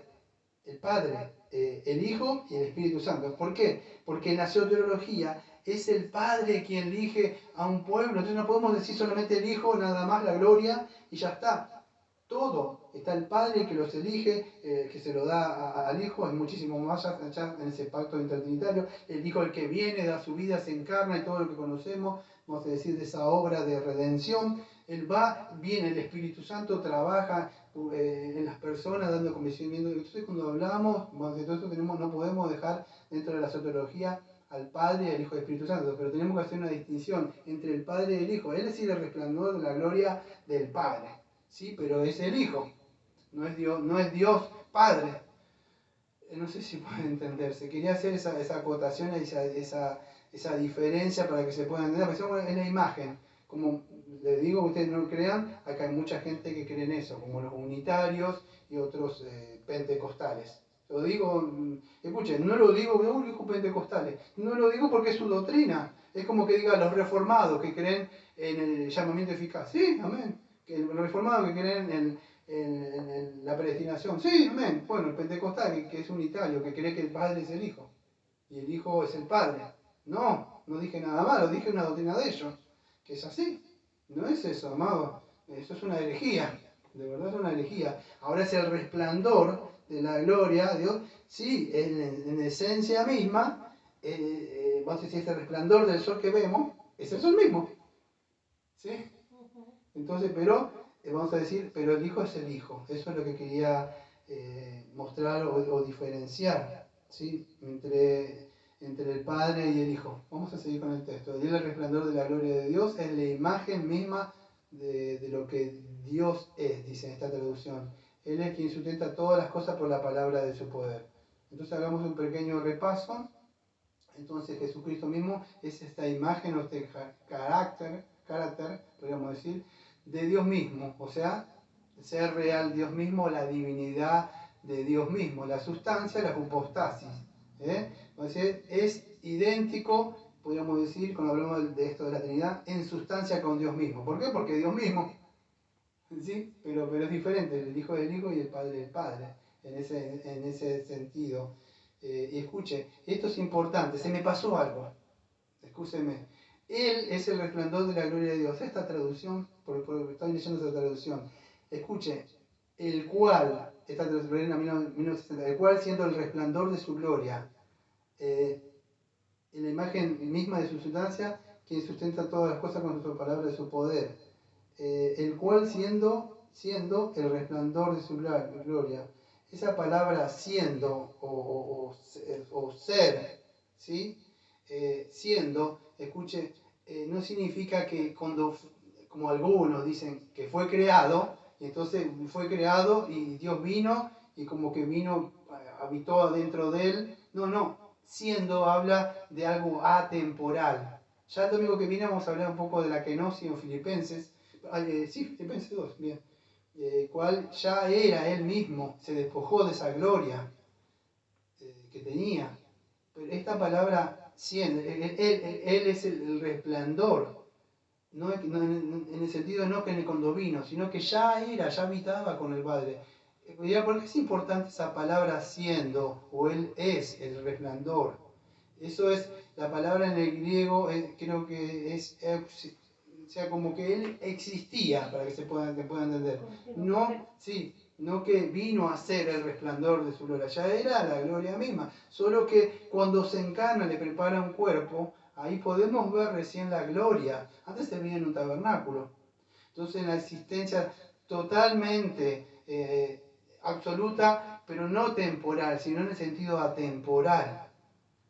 A: el Hijo y el Espíritu Santo. ¿Por qué? Porque en la soteriología es el Padre quien elige a un pueblo, entonces no podemos decir solamente el Hijo, nada más la gloria y ya está. Todo, está el Padre que los elige, que se lo da al Hijo, es muchísimo más allá en ese pacto intertrinitario. El Hijo, el que viene, da su vida, se encarna y todo lo que conocemos, vamos a decir, de esa obra de redención. Él va, viene el Espíritu Santo, trabaja en las personas, dando convencimiento. Entonces, cuando hablamos, de todo esto no podemos dejar dentro de la soteriología al Padre y al Hijo y al Espíritu Santo, pero tenemos que hacer una distinción entre el Padre y el Hijo. Él es el resplandor de la gloria del Padre. Sí, pero es el Hijo, no es Dios Padre. No sé si puede entenderse. Quería hacer esa acotación, esa diferencia para que se pueda entender. Pensemos en la imagen. Como les digo, ustedes no crean, acá hay mucha gente que cree en eso, como los unitarios y otros pentecostales. Lo digo, escuchen, no lo digo, digo pentecostales, no lo digo porque es su doctrina. Es como que diga los reformados que creen en el llamamiento eficaz. Sí, amén. Que los reformados que creen en la predestinación. Sí, amén. Bueno, el pentecostal que es unitario, que cree que el Padre es el Hijo y el Hijo es el Padre. No dije nada malo, dije una doctrina de ellos, que es así. No es eso, amado. Eso es una herejía. De verdad es una herejía. Ahora es el resplandor de la gloria de Dios. Sí, en esencia misma, vamos a decir, este resplandor del sol que vemos, es el sol mismo. ¿Sí? Entonces, pero, vamos a decir, pero el Hijo es el Hijo. Eso es lo que quería mostrar o diferenciar, ¿sí? Entre el Padre y el Hijo. Vamos a seguir con el texto. Y el resplandor de la gloria de Dios es la imagen misma de lo que Dios es, dice en esta traducción. Él es quien sustenta todas las cosas por la palabra de su poder. Entonces hagamos un pequeño repaso. Entonces Jesucristo mismo es esta imagen o este carácter, podríamos decir, de Dios mismo, o sea, el ser real Dios mismo, la divinidad de Dios mismo, la sustancia, la hypostasis. O sea, es idéntico, podríamos decir, cuando hablamos de esto de la Trinidad, en sustancia con Dios mismo. ¿Por qué? Porque Dios mismo, ¿sí? Pero es diferente, el Hijo del Hijo y el Padre del Padre, en ese sentido. Y escuche, esto es importante, se me pasó algo, escúcheme. Él es el resplandor de la gloria de Dios. Esta traducción, porque estoy leyendo esta traducción, escuche, el cual, esta traducción en 1960, el cual siendo el resplandor de su gloria, en la imagen misma de su sustancia, quien sustenta todas las cosas con su palabra de su poder, el cual siendo el resplandor de su gloria. Esa palabra siendo o ser, ¿sí? Siendo, escuche, no significa que cuando, como algunos dicen, que fue creado, y entonces fue creado y Dios vino y como que vino, habitó adentro de él. No, no, siendo habla de algo atemporal. Ya el domingo que viene vamos a hablar un poco de la kenosis en Filipenses. Sí, Filipenses 2, bien. Cual ya era él mismo, se despojó de esa gloria que tenía. Pero esta palabra siendo, él es el resplandor, no, en el sentido no que cuando vino, sino que ya era, ya habitaba con el Padre. ¿Por qué es importante esa palabra siendo, o él es el resplandor? Eso es, la palabra en el griego creo que es, o sea, como que él existía, para que se pueda entender. No, sí, no que vino a ser el resplandor de su gloria, ya era la gloria misma. Solo que cuando se encarna, le prepara un cuerpo, ahí podemos ver recién la gloria. Antes se veía en un tabernáculo. Entonces, en la existencia totalmente absoluta, pero no temporal, sino en el sentido atemporal.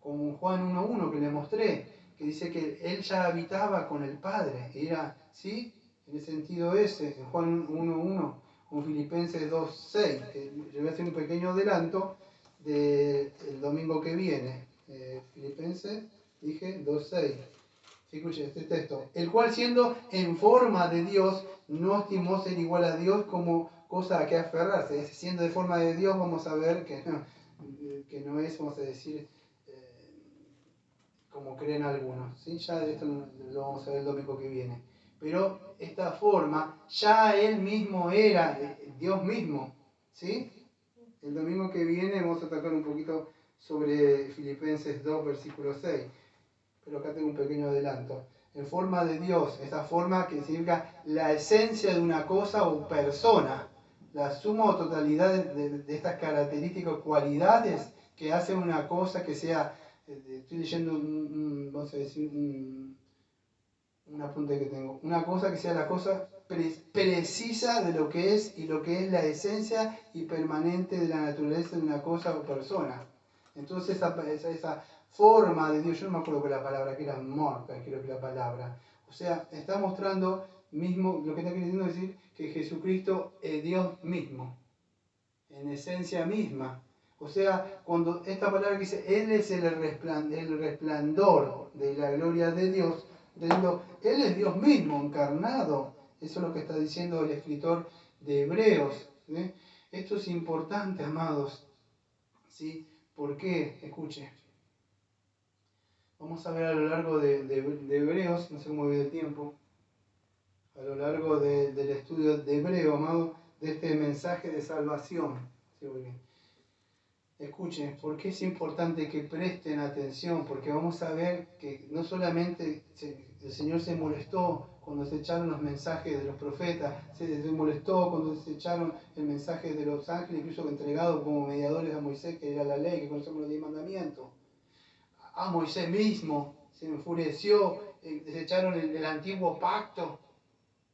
A: Como Juan 1.1 que le mostré, que dice que él ya habitaba con el Padre. Era, ¿sí? En el sentido ese, en Juan 1.1, o Filipenses 2.6, que yo voy a hacer un pequeño adelanto del domingo que viene. Filipenses, dije, 2.6. Escuche este texto. El cual siendo en forma de Dios, no estimó ser igual a Dios como cosa a que aferrarse. Siendo de forma de Dios, vamos a ver que no es, vamos a decir, como creen algunos. ¿Sí? Ya esto lo vamos a ver el domingo que viene. Pero esta forma, ya él mismo era Dios mismo. ¿Sí? El domingo que viene vamos a tratar un poquito sobre Filipenses 2, versículo 6. Pero acá tengo un pequeño adelanto. En forma de Dios, esa forma que significa la esencia de una cosa o persona, la suma o totalidad de estas características o cualidades que hacen una cosa que sea, estoy leyendo vamos a decir, un apunte que tengo, una cosa que sea la cosa precisa de lo que es y lo que es la esencia y permanente de la naturaleza de una cosa o persona. Entonces esa forma de Dios, yo no me acuerdo con la palabra, que era morta, creo que la palabra. O sea, está mostrando mismo, lo que está queriendo decir, que Jesucristo es Dios mismo, en esencia misma. O sea, cuando esta palabra que dice, Él es el resplandor de la gloria de Dios, diciendo, Él es Dios mismo, encarnado. Eso es lo que está diciendo el escritor de Hebreos. ¿Sí? Esto es importante, amados. ¿Sí? ¿Por qué? Escuche. Vamos a ver a lo largo de Hebreos, no sé cómo viene el tiempo, a lo largo del estudio de Hebreo, amado, de este mensaje de salvación. ¿Sí? Escuchen, ¿por qué es importante que presten atención? Porque vamos a ver que no solamente el Señor se molestó cuando se echaron los mensajes de los profetas, se molestó cuando se echaron el mensaje de los ángeles, incluso entregado como mediadores a Moisés, que era la ley, que conocemos los 10 mandamientos. A Moisés mismo se enfureció, desecharon el antiguo pacto,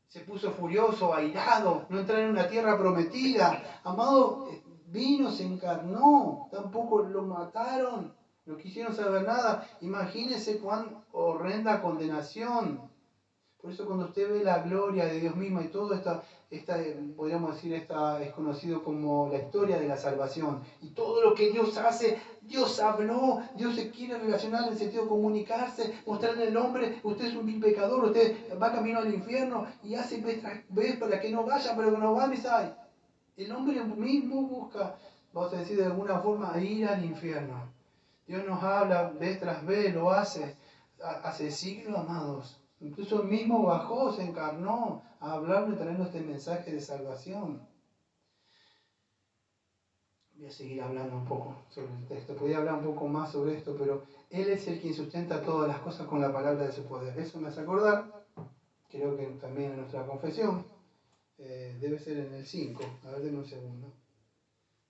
A: se puso furioso, airado, no entraron en una tierra prometida. Amado, vino, se encarnó, tampoco lo mataron, no quisieron saber nada. Imagínense cuán horrenda condenación. Por eso cuando usted ve la gloria de Dios misma y todo podríamos decir, es conocido como la historia de la salvación. Y todo lo que Dios hace, Dios habló, Dios se quiere relacionar en el sentido de comunicarse, mostrarle al hombre, usted es un vil pecador, usted va camino al infierno y hace ves para que no vaya, pero que no va, ¿sabes? El hombre mismo busca, vamos a decir de alguna forma, ir al infierno. Dios nos habla vez tras vez, lo hace hace siglos, amados. Incluso él mismo bajó, se encarnó a hablarnos y traernos este mensaje de salvación. Voy a seguir hablando un poco sobre el texto. Podría hablar un poco más sobre esto, pero Él es el quien sustenta todas las cosas con la palabra de su poder. Eso me hace acordar, creo que también en nuestra confesión, debe ser en el 5, a ver, denme un segundo,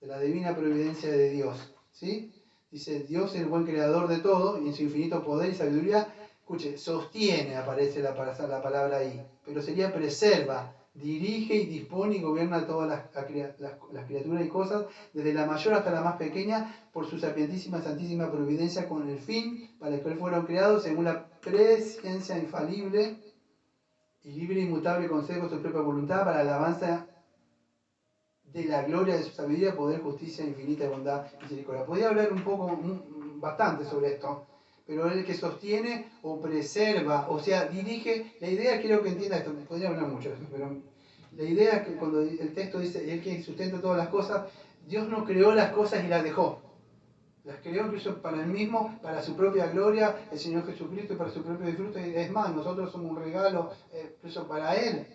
A: de la divina providencia de Dios, ¿sí? Dice, Dios es el buen creador de todo, y en su infinito poder y sabiduría, escuche, sostiene, aparece la palabra ahí, pero sería preserva, dirige y dispone y gobierna todas las criaturas y cosas, desde la mayor hasta la más pequeña, por su sapientísima, santísima providencia, con el fin para el cual fueron creados, según la presciencia infalible y libre e inmutable consejo de su propia voluntad, para la alabanza de la gloria de su sabiduría, poder, justicia, infinita bondad y misericordia. Podría hablar un poco, bastante sobre esto, pero él que sostiene o preserva, o sea, dirige. La idea, quiero que entienda esto, podría hablar mucho de eso, pero la idea es que cuando el texto dice, el que sustenta todas las cosas, Dios no creó las cosas y las dejó. Las creó incluso para él mismo, para su propia gloria, el Señor Jesucristo, y para su propio disfrute. Es más, nosotros somos un regalo incluso para Él.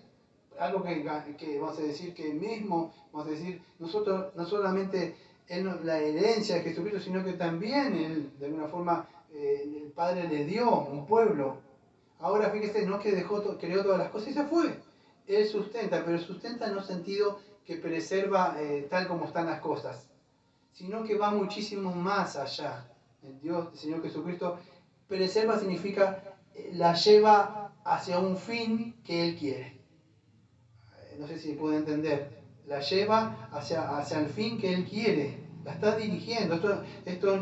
A: Algo que vamos a decir que mismo, vamos a decir, nosotros no solamente la herencia de Jesucristo, sino que también Él, de alguna forma, el Padre le dio un pueblo. Ahora fíjese, no es que creó todas las cosas y se fue. Él sustenta, pero sustenta en un sentido que preserva tal como están las cosas, sino que va muchísimo más allá. El Dios, el Señor Jesucristo, preserva significa la lleva hacia un fin que Él quiere. No sé si puede entender. La lleva hacia el fin que Él quiere. La está dirigiendo. Esto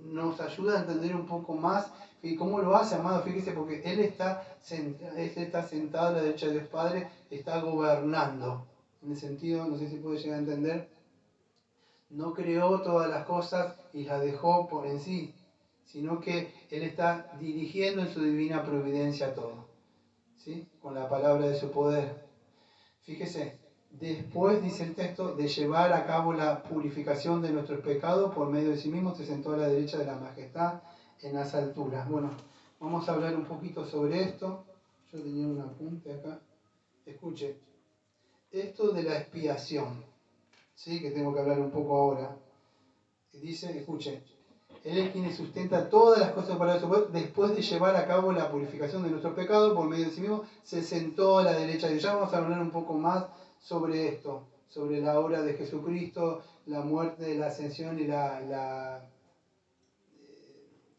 A: nos ayuda a entender un poco más. ¿Y cómo lo hace, amado? Fíjese, porque Él está sentado a la derecha de Dios Padre, está gobernando. En el sentido, no sé si puede llegar a entender, no creó todas las cosas y las dejó por en sí, sino que Él está dirigiendo en su divina providencia todo, ¿sí? Con la palabra de su poder. Fíjese, después, dice el texto, de llevar a cabo la purificación de nuestros pecados por medio de sí mismo, se sentó a la derecha de la majestad en las alturas. Bueno, vamos a hablar un poquito sobre esto. Yo tenía un apunte acá. Escuche, esto de la expiación, ¿sí? Que tengo que hablar un poco ahora. Dice, escuche, Él es quien sustenta todas las cosas para su poder. Después de llevar a cabo la purificación de nuestros pecados por medio de sí mismo, se sentó a la derecha de Dios. Ya vamos a hablar un poco más sobre esto, sobre la obra de Jesucristo, la muerte, la ascensión y la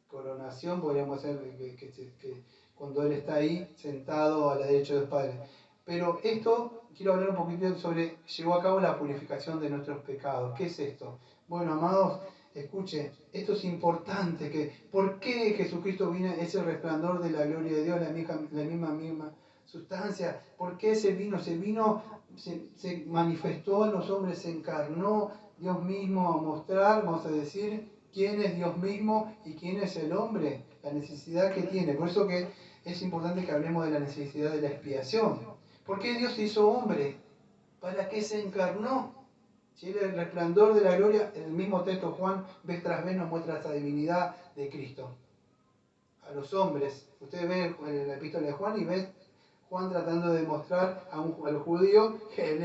A: coronación, podríamos decir, que cuando Él está ahí, sentado a la derecha de Dios Padre. Pero esto, quiero hablar un poquito sobre, llevó a cabo la purificación de nuestros pecados. ¿Qué es esto? Bueno, amados, escuche, esto es importante. ¿Por qué Jesucristo vino, ese resplandor de la gloria de Dios, la misma sustancia? ¿Por qué se manifestó en los hombres, se encarnó Dios mismo a mostrar, vamos a decir, quién es Dios mismo y quién es el hombre, la necesidad que tiene? Por eso que es importante que hablemos de la necesidad de la expiación. ¿Por qué Dios se hizo hombre? ¿Para qué se encarnó? Si era el resplandor de la gloria, en el mismo texto Juan, vez tras vez, nos muestra esa divinidad de Cristo. A los hombres, ustedes ven en la epístola de Juan y ven Juan tratando de demostrar al judío que él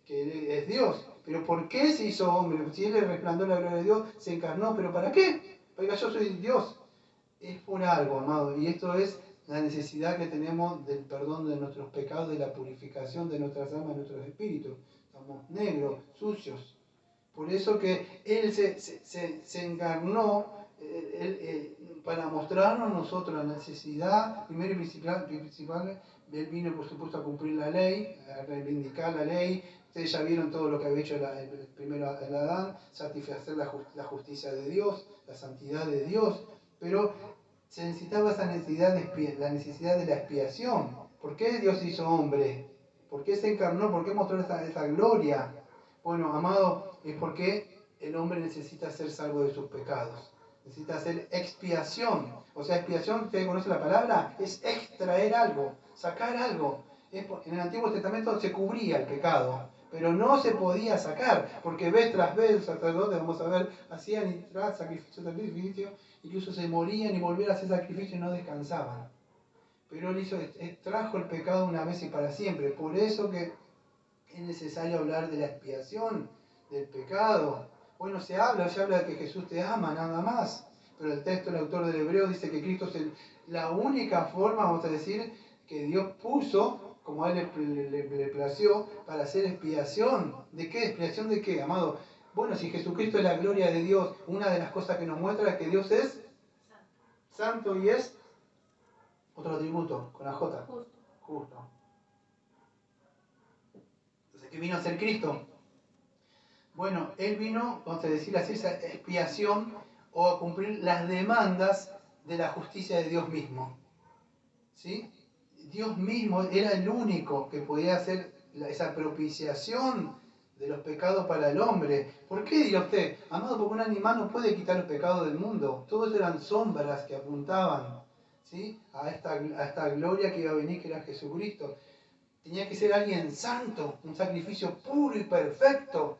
A: es Dios. Pero ¿por qué se hizo hombre? Si él es el resplandor de la gloria de Dios, se encarnó. ¿Pero para qué? Oiga, yo soy Dios. Es por algo, amado. Y esto es la necesidad que tenemos del perdón de nuestros pecados, de la purificación de nuestras almas, de nuestros espíritus. Estamos negros, sucios. Por eso que Él se encarnó para mostrarnos a nosotros la necesidad, primero y principal, Él vino por supuesto a cumplir la ley, a reivindicar la ley. Ustedes ya vieron todo lo que había hecho el primero Adán, satisfacer la justicia de Dios, la santidad de Dios, pero se necesitaba esa necesidad la necesidad de la expiación. ¿Por qué Dios se hizo hombre? ¿Por qué se encarnó? ¿Por qué mostró esa gloria? Bueno, amado, es porque el hombre necesita ser salvo de sus pecados. Necesita hacer expiación. O sea, expiación, ¿ustedes conocen la palabra? Es extraer algo, sacar algo. En el Antiguo Testamento se cubría el pecado. pero no se podía sacar, porque vez tras vez los sacerdotes, vamos a ver, hacían y tras sacrificio, incluso se morían y volvían a hacer sacrificio y no descansaban. Pero él trajo el pecado una vez y para siempre. Por eso que es necesario hablar de la expiación del pecado. Bueno, se habla de que Jesús te ama, nada más. Pero el texto, el autor del Hebreo dice que Cristo es la única forma, vamos a decir, que Dios puso, como a él le plació, para hacer expiación. ¿De qué? ¿Expiación de qué, amado? Bueno, si Jesucristo es la gloria de Dios, una de las cosas que nos muestra es que Dios es santo y es otro atributo, con la J. Justo. Entonces, ¿qué vino a ser Cristo? Bueno, Él vino, vamos a decir así, esa expiación o a cumplir las demandas de la justicia de Dios mismo. ¿Sí? Dios mismo era el único que podía hacer esa propiciación de los pecados para el hombre. ¿Por qué dirá usted? Amado, porque un animal no puede quitar los pecados del mundo. Todos eran sombras que apuntaban, ¿sí?, a esta gloria que iba a venir, que era Jesucristo. Tenía que ser alguien santo, un sacrificio puro y perfecto.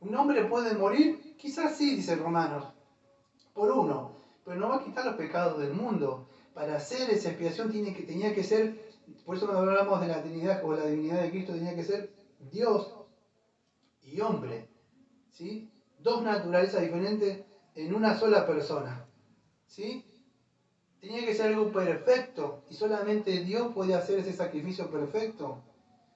A: ¿Un hombre puede morir? Quizás sí, dice Romanos, por uno, pero no va a quitar los pecados del mundo. Para hacer esa expiación tenía que ser, por eso cuando hablamos de la Trinidad o la divinidad de Cristo, tenía que ser Dios y hombre, ¿sí? Dos naturalezas diferentes en una sola persona, ¿sí? Tenía que ser algo perfecto y solamente Dios podía hacer ese sacrificio perfecto.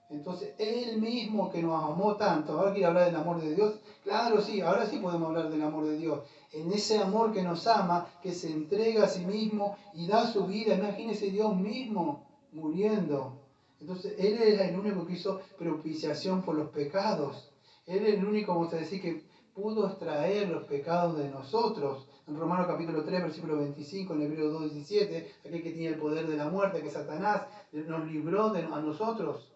A: Entonces, Él mismo que nos amó tanto, ahora quiere hablar del amor de Dios. Claro, sí, ahora sí podemos hablar del amor de Dios. En ese amor que nos ama, que se entrega a sí mismo y da su vida. Imagínese Dios mismo muriendo. Entonces, Él es el único que hizo propiciación por los pecados. Él es el único, vamos a decir, que pudo extraer los pecados de nosotros. En Romanos capítulo 3, versículo 25, en Hebreos 2, 17, aquel que tiene el poder de la muerte, que Satanás nos libró a nosotros.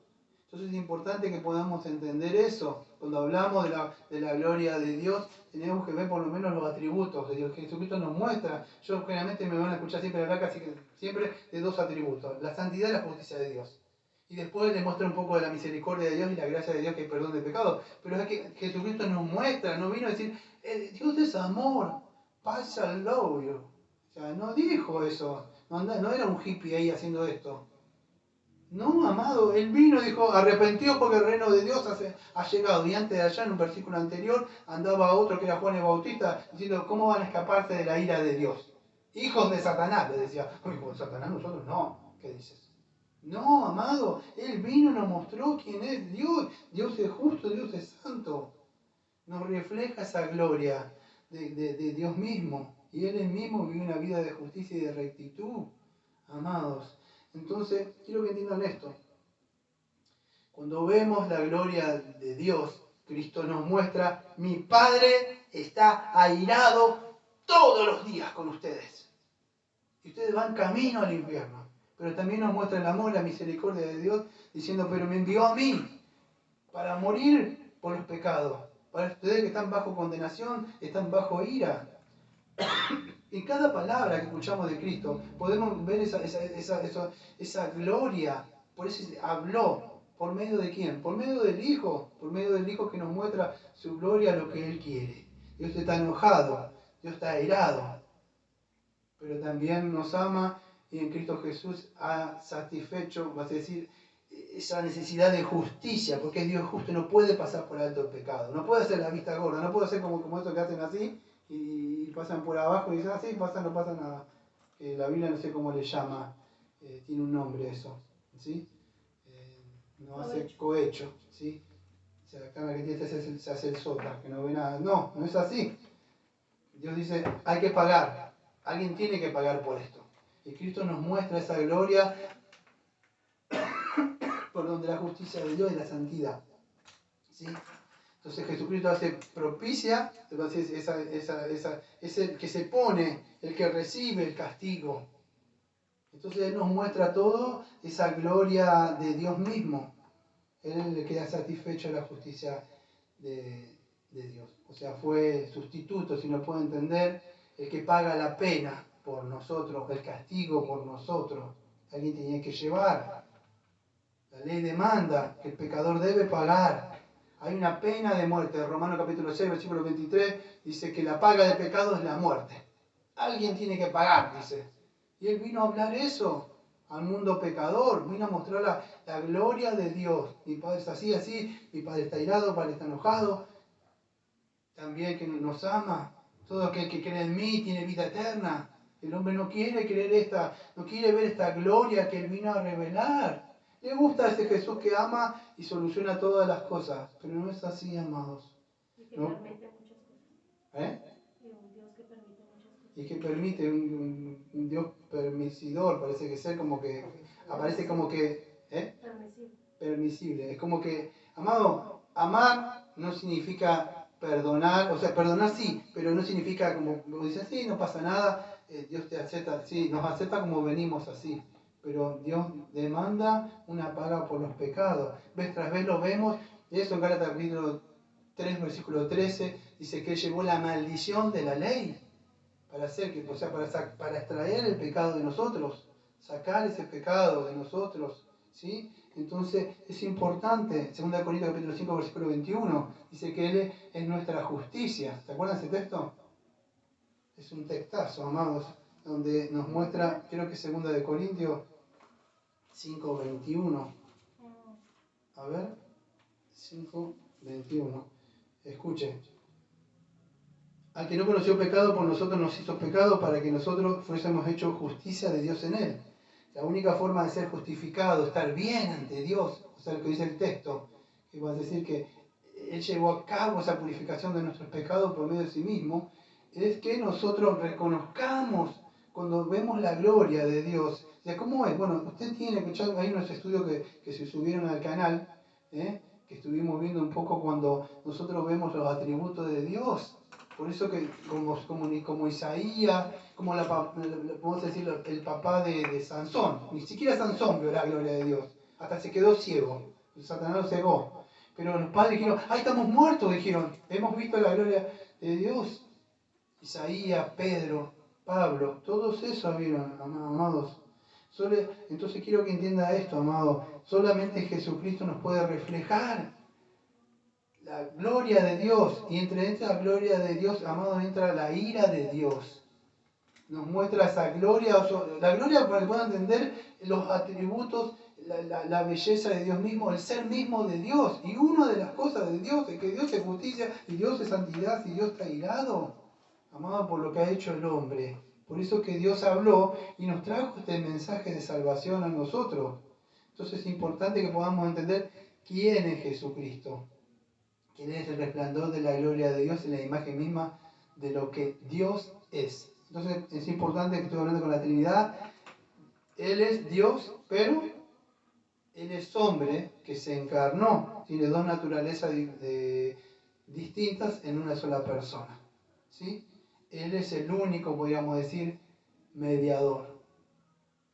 A: Entonces es importante que podamos entender eso. Cuando hablamos de la gloria de Dios, tenemos que ver por lo menos los atributos de Dios. Jesucristo nos muestra. Yo generalmente me van a escuchar siempre hablar casi que siempre de dos atributos: la santidad y la justicia de Dios. Y después les muestra un poco de la misericordia de Dios y la gracia de Dios, que hay perdón de pecado. Pero es que Jesucristo nos muestra, no vino a decir, Dios es amor, pasa al love you. O sea, no dijo eso. No era un hippie ahí haciendo esto. No, amado, él vino y dijo, arrepentidos porque el reino de Dios ha llegado. Y antes de allá, en un versículo anterior, andaba otro que era Juan el Bautista, diciendo, ¿cómo van a escaparse de la ira de Dios? Hijos de Satanás, le decía. Hijo de Satanás, nosotros no. ¿Qué dices? No, amado, Él vino y nos mostró quién es Dios. Dios es justo, Dios es santo. Nos refleja esa gloria de Dios mismo. Y Él mismo vivió una vida de justicia y de rectitud, amados. Entonces, quiero que entiendan esto. Cuando vemos la gloria de Dios, Cristo nos muestra, mi Padre está airado todos los días con ustedes. Y ustedes van camino al infierno. Pero también nos muestra el amor y la misericordia de Dios, diciendo, pero me envió a mí para morir por los pecados. Para ustedes que están bajo condenación, están bajo ira. En cada palabra que escuchamos de Cristo podemos ver esa gloria. Por eso habló. ¿Por medio de quién? Por medio del Hijo. Por medio del Hijo que nos muestra su gloria, lo que Él quiere. Dios está enojado. Dios está airado. Pero también nos ama y en Cristo Jesús ha satisfecho, vas a decir, esa necesidad de justicia, porque es Dios justo, no puede pasar por alto el pecado. No puede hacer la vista gorda. No puede hacer como estos que hacen así y pasan por abajo y dicen, así pasa, no pasa nada. La Biblia no sé cómo le llama, tiene un nombre eso, ¿sí? No hace cohecho, ¿sí? O sea, acá en Argentina se hace el sota, que no ve nada. No, no es así. Dios dice, hay que pagar, alguien tiene que pagar por esto. Y Cristo nos muestra esa gloria por donde la justicia de Dios y la santidad, ¿sí? Entonces Jesucristo hace propicia, es el que se pone, el que recibe el castigo. Entonces Él nos muestra todo esa gloria de Dios mismo. Él le queda satisfecho la justicia de Dios. O sea, fue sustituto, si no puedo entender, el que paga la pena por nosotros, el castigo por nosotros. Alguien tenía que llevar. La ley demanda que el pecador debe pagar. Hay una pena de muerte. Romanos capítulo 6, versículo 23, dice que la paga del pecado es la muerte. Alguien tiene que pagar, dice. Y Él vino a hablar eso al mundo pecador. Vino a mostrar la gloria de Dios. Mi Padre es así, así. Mi Padre está irado, mi Padre está enojado. También que nos ama. Todo aquel que cree en mí tiene vida eterna. El hombre no quiere no quiere ver esta gloria que Él vino a revelar. Le gusta ese Jesús que ama y soluciona todas las cosas, pero no es así, amados.
B: Y que
A: ¿No?
B: permite muchas cosas.
A: ¿Eh?
B: Y un Dios que permite muchas cosas.
A: Y que permite un Dios permisidor, parece que ser como que, aparece como que, permisible. Es como que, amado, amar no significa perdonar, o sea, perdonar sí, pero no significa como dice, sí, no pasa nada, Dios te acepta, sí, nos acepta como venimos así. Pero Dios demanda una paga por los pecados. Vez tras vez lo vemos, y eso en Gálatas capítulo 3, versículo 13, dice que Él llevó la maldición de la ley para hacer que, o sea, para extraer el pecado de nosotros, sacar ese pecado de nosotros, ¿sí? Entonces es importante, 2 Corintios capítulo 5, versículo 21, dice que Él es nuestra justicia. ¿Se acuerdan ese texto? Es un textazo, amados, donde nos muestra, creo que 2 Corintios 5, 21. A ver, 5, 21. Escuche. Al que no conoció pecado, por nosotros nos hizo pecado para que nosotros fuésemos hecho justicia de Dios en Él. La única forma de ser justificado, estar bien ante Dios, o sea, lo que dice el texto, que va a decir que Él llevó a cabo esa purificación de nuestros pecados por medio de sí mismo, es que nosotros reconozcamos cuando vemos la gloria de Dios. O sea, ¿cómo es? Bueno, usted tiene que echar, hay unos estudios que se subieron al canal, que estuvimos viendo un poco cuando nosotros vemos los atributos de Dios. Por eso que como Isaías, como podemos decir, el papá de Sansón, ni siquiera Sansón vio la gloria de Dios, hasta se quedó ciego, Satanás lo cegó. Pero los padres dijeron, ¡ay, estamos muertos! Dijeron, hemos visto la gloria de Dios. Isaías, Pedro, Pablo, todos esos vieron, amados. Entonces quiero que entienda esto, amado. Solamente Jesucristo nos puede reflejar la gloria de Dios. Y entre esa gloria de Dios, amado, entra la ira de Dios. Nos muestra esa gloria, la gloria para que puedan entender los atributos, la belleza de Dios mismo, el ser mismo de Dios. Y una de las cosas de Dios es que Dios es justicia y Dios es santidad y Dios está irado, amado, por lo que ha hecho el hombre. Por eso que Dios habló y nos trajo este mensaje de salvación a nosotros. Entonces es importante que podamos entender quién es Jesucristo. Quién es el resplandor de la gloria de Dios en la imagen misma de lo que Dios es. Entonces es importante que estoy hablando con la Trinidad. Él es Dios, pero Él es hombre que se encarnó. Tiene dos naturalezas distintas en una sola persona. ¿Sí? Él es el único, podríamos decir, mediador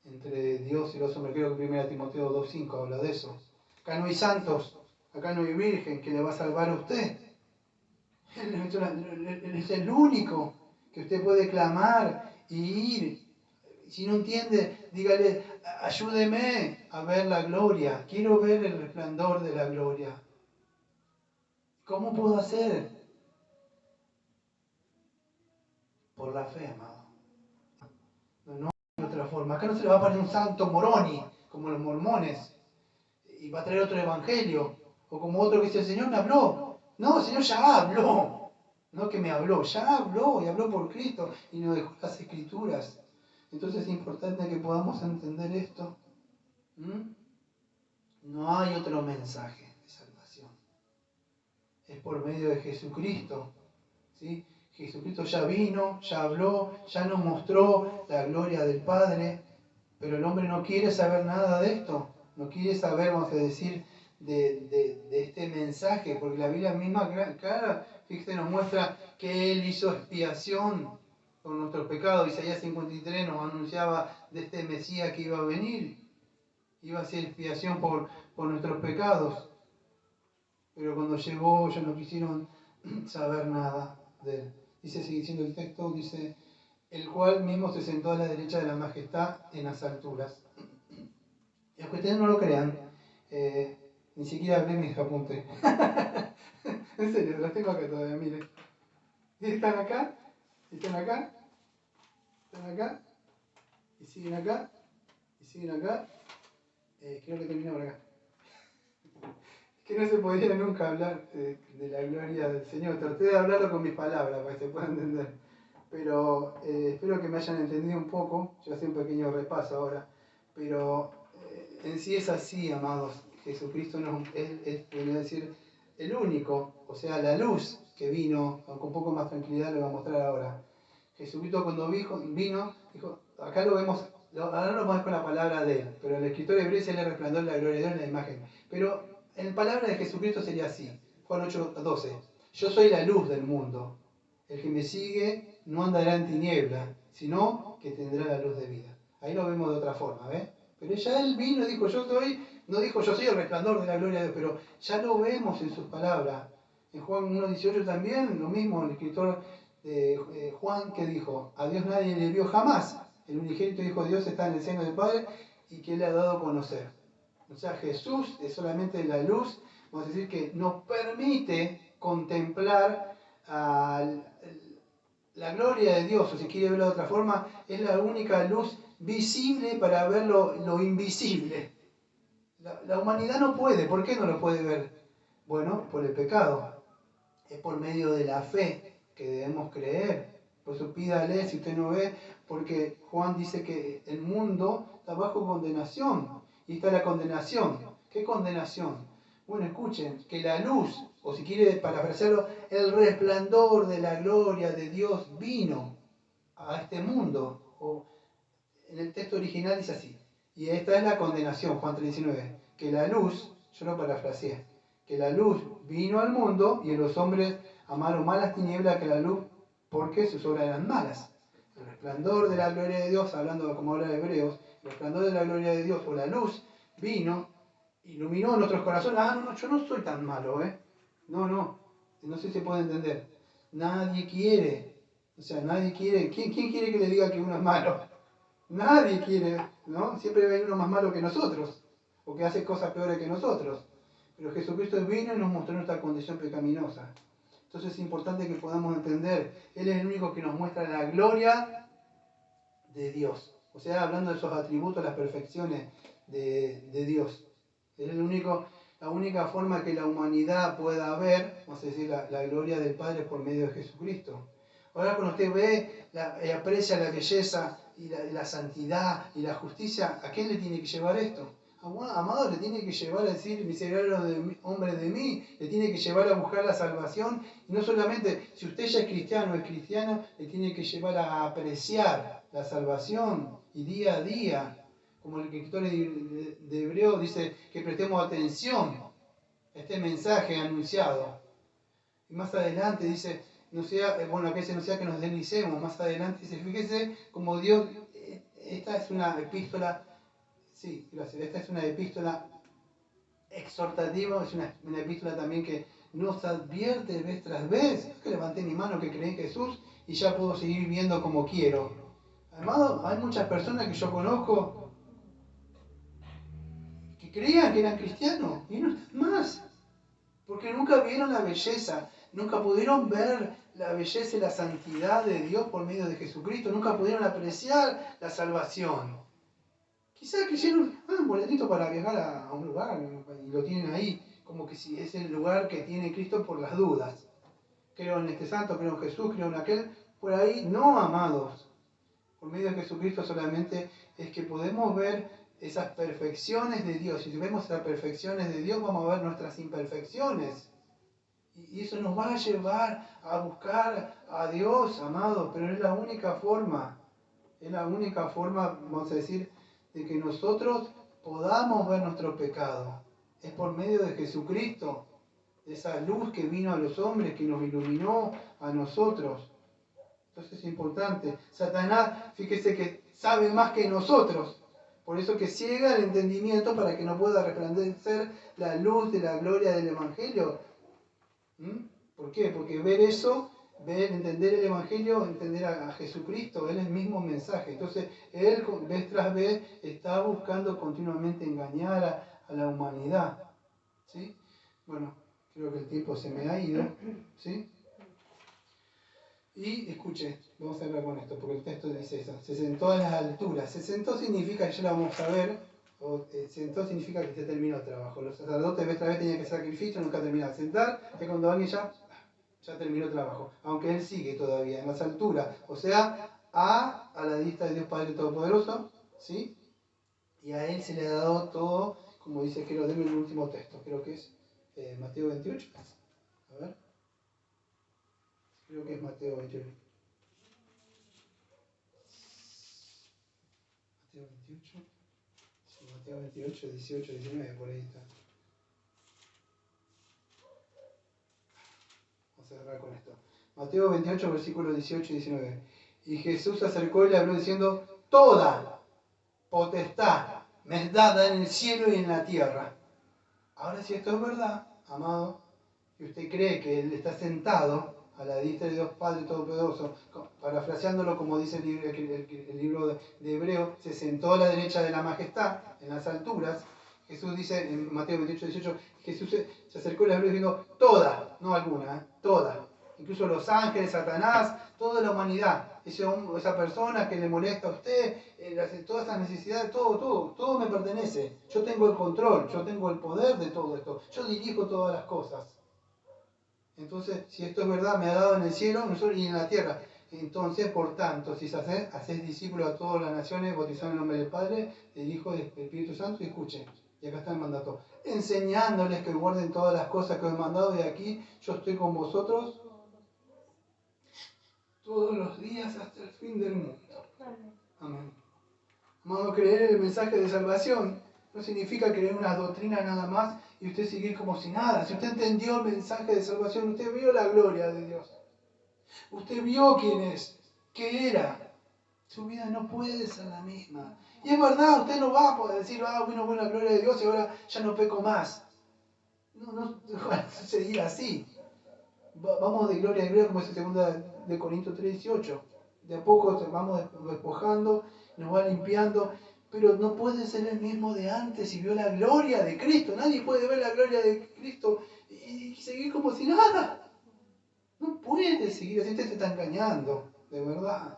A: entre Dios y los hombres. Creo que 1 Timoteo 2.5 habla de eso. Acá no hay santos, acá no hay virgen que le va a salvar a usted. Él es el único que usted puede clamar y ir. Si no entiende, dígale, ayúdeme a ver la gloria. Quiero ver el resplandor de la gloria. ¿Cómo puedo hacer? Por la fe, amado. No hay otra forma. Acá no se le va a poner un santo moroni, como los mormones, y va a traer otro evangelio. O como otro que dice, el Señor me habló. No, el Señor ya habló. No que me habló, ya habló y habló por Cristo y nos dejó las Escrituras. Entonces es importante que podamos entender esto. No hay otro mensaje de salvación. Es por medio de Jesucristo. ¿Sí? Jesucristo ya vino, ya habló, ya nos mostró la gloria del Padre, pero el hombre no quiere saber nada de esto. No quiere saber, vamos a decir, de este mensaje, porque la Biblia misma, clara, fíjate, nos muestra que Él hizo expiación por nuestros pecados. Isaías 53 nos anunciaba de este Mesías que iba a venir. Iba a hacer expiación por nuestros pecados. Pero cuando llegó, ellos no quisieron saber nada de Él. Dice, sigue diciendo el texto, dice, el cual mismo se sentó a la derecha de la majestad en las alturas. Y aunque ustedes no lo crean, Ni siquiera hablé mis apuntes. En serio, los tengo acá todavía, miren. Están acá, están acá, están acá, y siguen acá, y siguen acá. Creo que termina por acá. Que no se podría nunca hablar de la gloria del Señor. Traté de hablarlo con mis palabras para que se pueda entender. Pero espero que me hayan entendido un poco. Yo hice un pequeño repaso ahora. Pero en sí es así, amados. Jesucristo viene a decir, el único, o sea, la luz que vino, aunque un poco más tranquilidad lo voy a mostrar ahora. Jesucristo cuando vino, dijo, acá lo vemos, ahora lo vamos con la palabra de él, pero el escritor hebreo dice el resplandor de la gloria de Dios en la imagen. Pero en palabra de Jesucristo sería así, Juan 8:12, yo soy la luz del mundo, el que me sigue no andará en tiniebla, sino que tendrá la luz de vida. Ahí lo vemos de otra forma, ¿ves? Pero ya él vino y dijo, no dijo yo soy el resplandor de la gloria de Dios, pero ya lo vemos en sus palabras. En Juan 1:18 también, lo mismo, el escritor de Juan que dijo, a Dios nadie le vio jamás, el unigénito Hijo de Dios está en el seno del Padre y que le ha dado a conocer. O sea, Jesús es solamente la luz, vamos a decir, que nos permite contemplar la gloria de Dios, o si quiere verlo de otra forma, es la única luz visible para ver lo invisible. La humanidad no puede, ¿por qué no lo puede ver? Bueno, por el pecado, es por medio de la fe que debemos creer. Por eso pídale si usted no ve, porque Juan dice que el mundo está bajo condenación. Y está la condenación. ¿Qué condenación? Bueno, escuchen, que la luz, o si quiere parafrasearlo, el resplandor de la gloria de Dios vino a este mundo. O en el texto original dice así. Y esta es la condenación, Juan 3:19. Que la luz, yo lo parafraseé, que la luz vino al mundo y los hombres amaron más las tinieblas que la luz porque sus obras eran malas. El resplandor de la gloria de Dios, hablando como habla de Hebreos, el resplandor de la gloria de Dios o la luz vino, iluminó nuestros corazones. No, yo no soy tan malo, ¿eh? No sé si se puede entender. Nadie quiere, o sea, nadie quiere. ¿Quién quiere que le diga que uno es malo? Nadie quiere, ¿no? Siempre hay uno más malo que nosotros, o que hace cosas peores que nosotros. Pero Jesucristo vino y nos mostró nuestra condición pecaminosa. Entonces es importante que podamos entender, Él es el único que nos muestra la gloria de Dios. O sea, hablando de esos atributos, las perfecciones de Dios. Él es la única forma que la humanidad pueda ver, vamos a decir, la gloria del Padre por medio de Jesucristo. Ahora cuando usted ve y aprecia la belleza y la santidad y la justicia, ¿a quién le tiene que llevar esto? Amado, le tiene que llevar a decir, miserable hombre de mí, le tiene que llevar a buscar la salvación. Y no solamente, si usted ya es cristiano o es cristiana, le tiene que llevar a apreciar la salvación y día a día, como el escritor de Hebreo dice, que prestemos atención a este mensaje anunciado. Y más adelante dice, no sea, acá dice, no sea que nos deslicemos. Más adelante dice, fíjese como Dios, esta es una epístola, sí, gracias, esta es una epístola exhortativa, es una epístola también que nos advierte vez tras vez. Que levanté mi mano que creí en Jesús y ya puedo seguir viviendo como quiero. Además, hay muchas personas que yo conozco que creían que eran cristianos y no están más. Porque nunca vieron la belleza, nunca pudieron ver la belleza y la santidad de Dios por medio de Jesucristo, nunca pudieron apreciar la salvación. Quizás quisieron un boletito para viajar a un lugar y lo tienen ahí, como que si es el lugar que tiene Cristo por las dudas. Creo en este santo, creo en Jesús, creo en aquel, por ahí no, amados. Por medio de Jesucristo solamente es que podemos ver esas perfecciones de Dios. Y si vemos esas perfecciones de Dios, vamos a ver nuestras imperfecciones. Y eso nos va a llevar a buscar a Dios, amados, pero es la única forma, vamos a decir, de que nosotros podamos ver nuestro pecado. Es por medio de Jesucristo, de esa luz que vino a los hombres, que nos iluminó a nosotros. Entonces es importante. Satanás, fíjese que sabe más que nosotros. Por eso que ciega el entendimiento para que no pueda resplandecer la luz de la gloria del Evangelio. ¿Por qué? Porque ver eso, entender el Evangelio, entender a Jesucristo, es el mismo mensaje. Entonces, él vez tras vez está buscando continuamente engañar a la humanidad. ¿Sí? Bueno, creo que el tiempo se me ha ido. ¿Sí? Y escuche, vamos a hablar con esto, porque el texto dice eso. Se sentó a las alturas. Se sentó significa, ya lo vamos a ver, sentó significa que se terminó el trabajo. Los sacerdotes otra vez tenían que hacer sacrificio, nunca terminaban de sentar, es cuando alguien ya terminó el trabajo. Aunque él sigue todavía en las alturas. O sea, a la diestra de Dios Padre Todopoderoso, ¿sí? Y a él se le ha dado todo, como dice, creo, denme el último texto, creo que es Mateo 28. A ver. Creo que es Mateo 28. Mateo 28. Sí, Mateo 28, 18, 19, por ahí está. Vamos a cerrar con esto. Mateo 28, versículos 18 y 19. Y Jesús se acercó y le habló diciendo: toda potestad me es dada en el cielo y en la tierra. Ahora, si esto es verdad, amado, y usted cree que Él está sentado a la diestra de Dios Padre Todopoderoso, parafraseándolo como dice el libro de Hebreo, se sentó a la derecha de la majestad, en las alturas. Jesús dice en Mateo 28, 18, Jesús se acercó y le habló diciendo: toda, no alguna, toda. Incluso los ángeles, Satanás, toda la humanidad, esa persona que le molesta a usted, todas esas necesidades, todo me pertenece. Yo tengo el control, yo tengo el poder de todo esto, yo dirijo todas las cosas. Entonces, si esto es verdad, me ha dado en el cielo y en la tierra. Entonces, por tanto, si hacéis discípulos a todas las naciones, bautizando en el nombre del Padre, del Hijo y del Espíritu Santo, y escuchen, y acá está el mandato, enseñándoles que guarden todas las cosas que os he mandado, y aquí yo estoy con vosotros todos los días hasta el fin del mundo. Amén. Amado, creer en el mensaje de salvación no significa creer una doctrina nada más y usted seguir como si nada. Si usted entendió el mensaje de salvación, usted vio la gloria de Dios. Usted vio quién es, qué era. Su vida no puede ser la misma. Y es verdad, usted no va a poder decir: bueno, la gloria de Dios y ahora ya no peco más. No va a suceder así. Vamos de gloria en gloria, como dice 2 de Corintios 3:18. De a poco vamos despojando, nos va limpiando, pero no puede ser el mismo de antes si vio la gloria de Cristo. Nadie puede ver la gloria de Cristo y seguir como si nada. No puede seguir así, usted se está engañando, de verdad.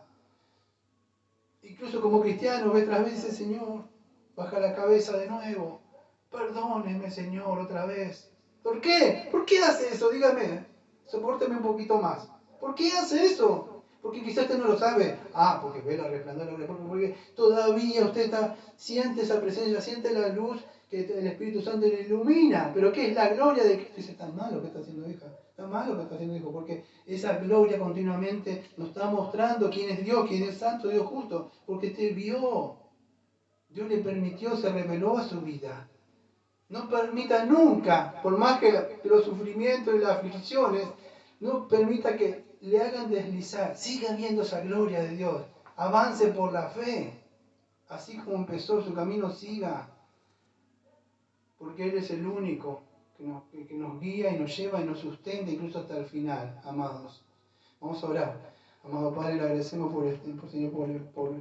A: Incluso como cristiano, vez tras vez dice: Señor, baja la cabeza de nuevo. Perdóneme, Señor, otra vez. ¿Por qué? ¿Por qué hace eso? Dígame. Sopórteme un poquito más. ¿Por qué hace eso? Porque quizás usted no lo sabe. Porque ve la resplandor, porque todavía usted siente esa presencia, siente la luz que el Espíritu Santo le ilumina. ¿Pero qué es la gloria de Cristo? Dice: está mal lo que está haciendo, hija. Está mal lo que está haciendo, hijo, porque esa gloria continuamente nos está mostrando quién es Dios, quién es santo, Dios justo, porque te vio. Dios le permitió, se reveló a su vida. No permita nunca, por más que los sufrimientos y las aflicciones, no permita que le hagan deslizar. Siga viendo esa gloria de Dios. Avance por la fe. Así como empezó su camino, siga. Porque Él es el único que nos guía y nos lleva y nos sustenta incluso hasta el final, amados. Vamos a orar. Amado Padre, le agradecemos Señor, por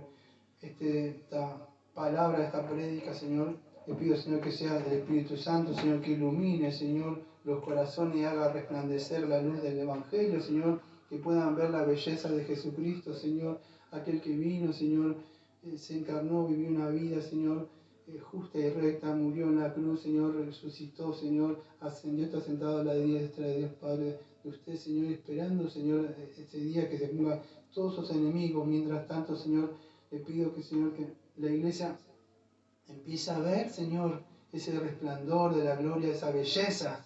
A: esta palabra, esta prédica, Señor. Le pido, Señor, que sea del Espíritu Santo, Señor, que ilumine, Señor, los corazones y haga resplandecer la luz del Evangelio, Señor, que puedan ver la belleza de Jesucristo, Señor, aquel que vino, Señor, se encarnó, vivió una vida, Señor, justa y recta, murió en la cruz, Señor, resucitó, Señor, ascendió, está sentado a la diestra de Dios Padre de usted, Señor, esperando, Señor, ese día que se pongan todos sus enemigos. Mientras tanto, Señor, le pido que, Señor, que la iglesia empiece a ver, Señor, ese resplandor de la gloria, esa belleza,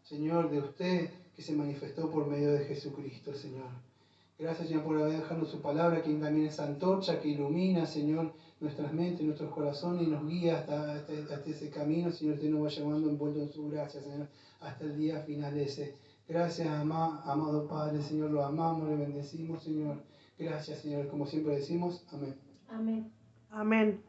A: Señor, de usted que se manifestó por medio de Jesucristo, Señor. Gracias, Señor, por haber dejado su palabra, quien también es antorcha, que ilumina, Señor, nuestras mentes, nuestros corazones y nos guía hasta ese camino, Señor. Usted nos va llevando envuelto en su gracia, Señor, hasta el día final ese. Gracias, amado Padre, Señor, lo amamos, le bendecimos, Señor. Gracias, Señor, como siempre decimos, amén.
B: Amén.
C: Amén.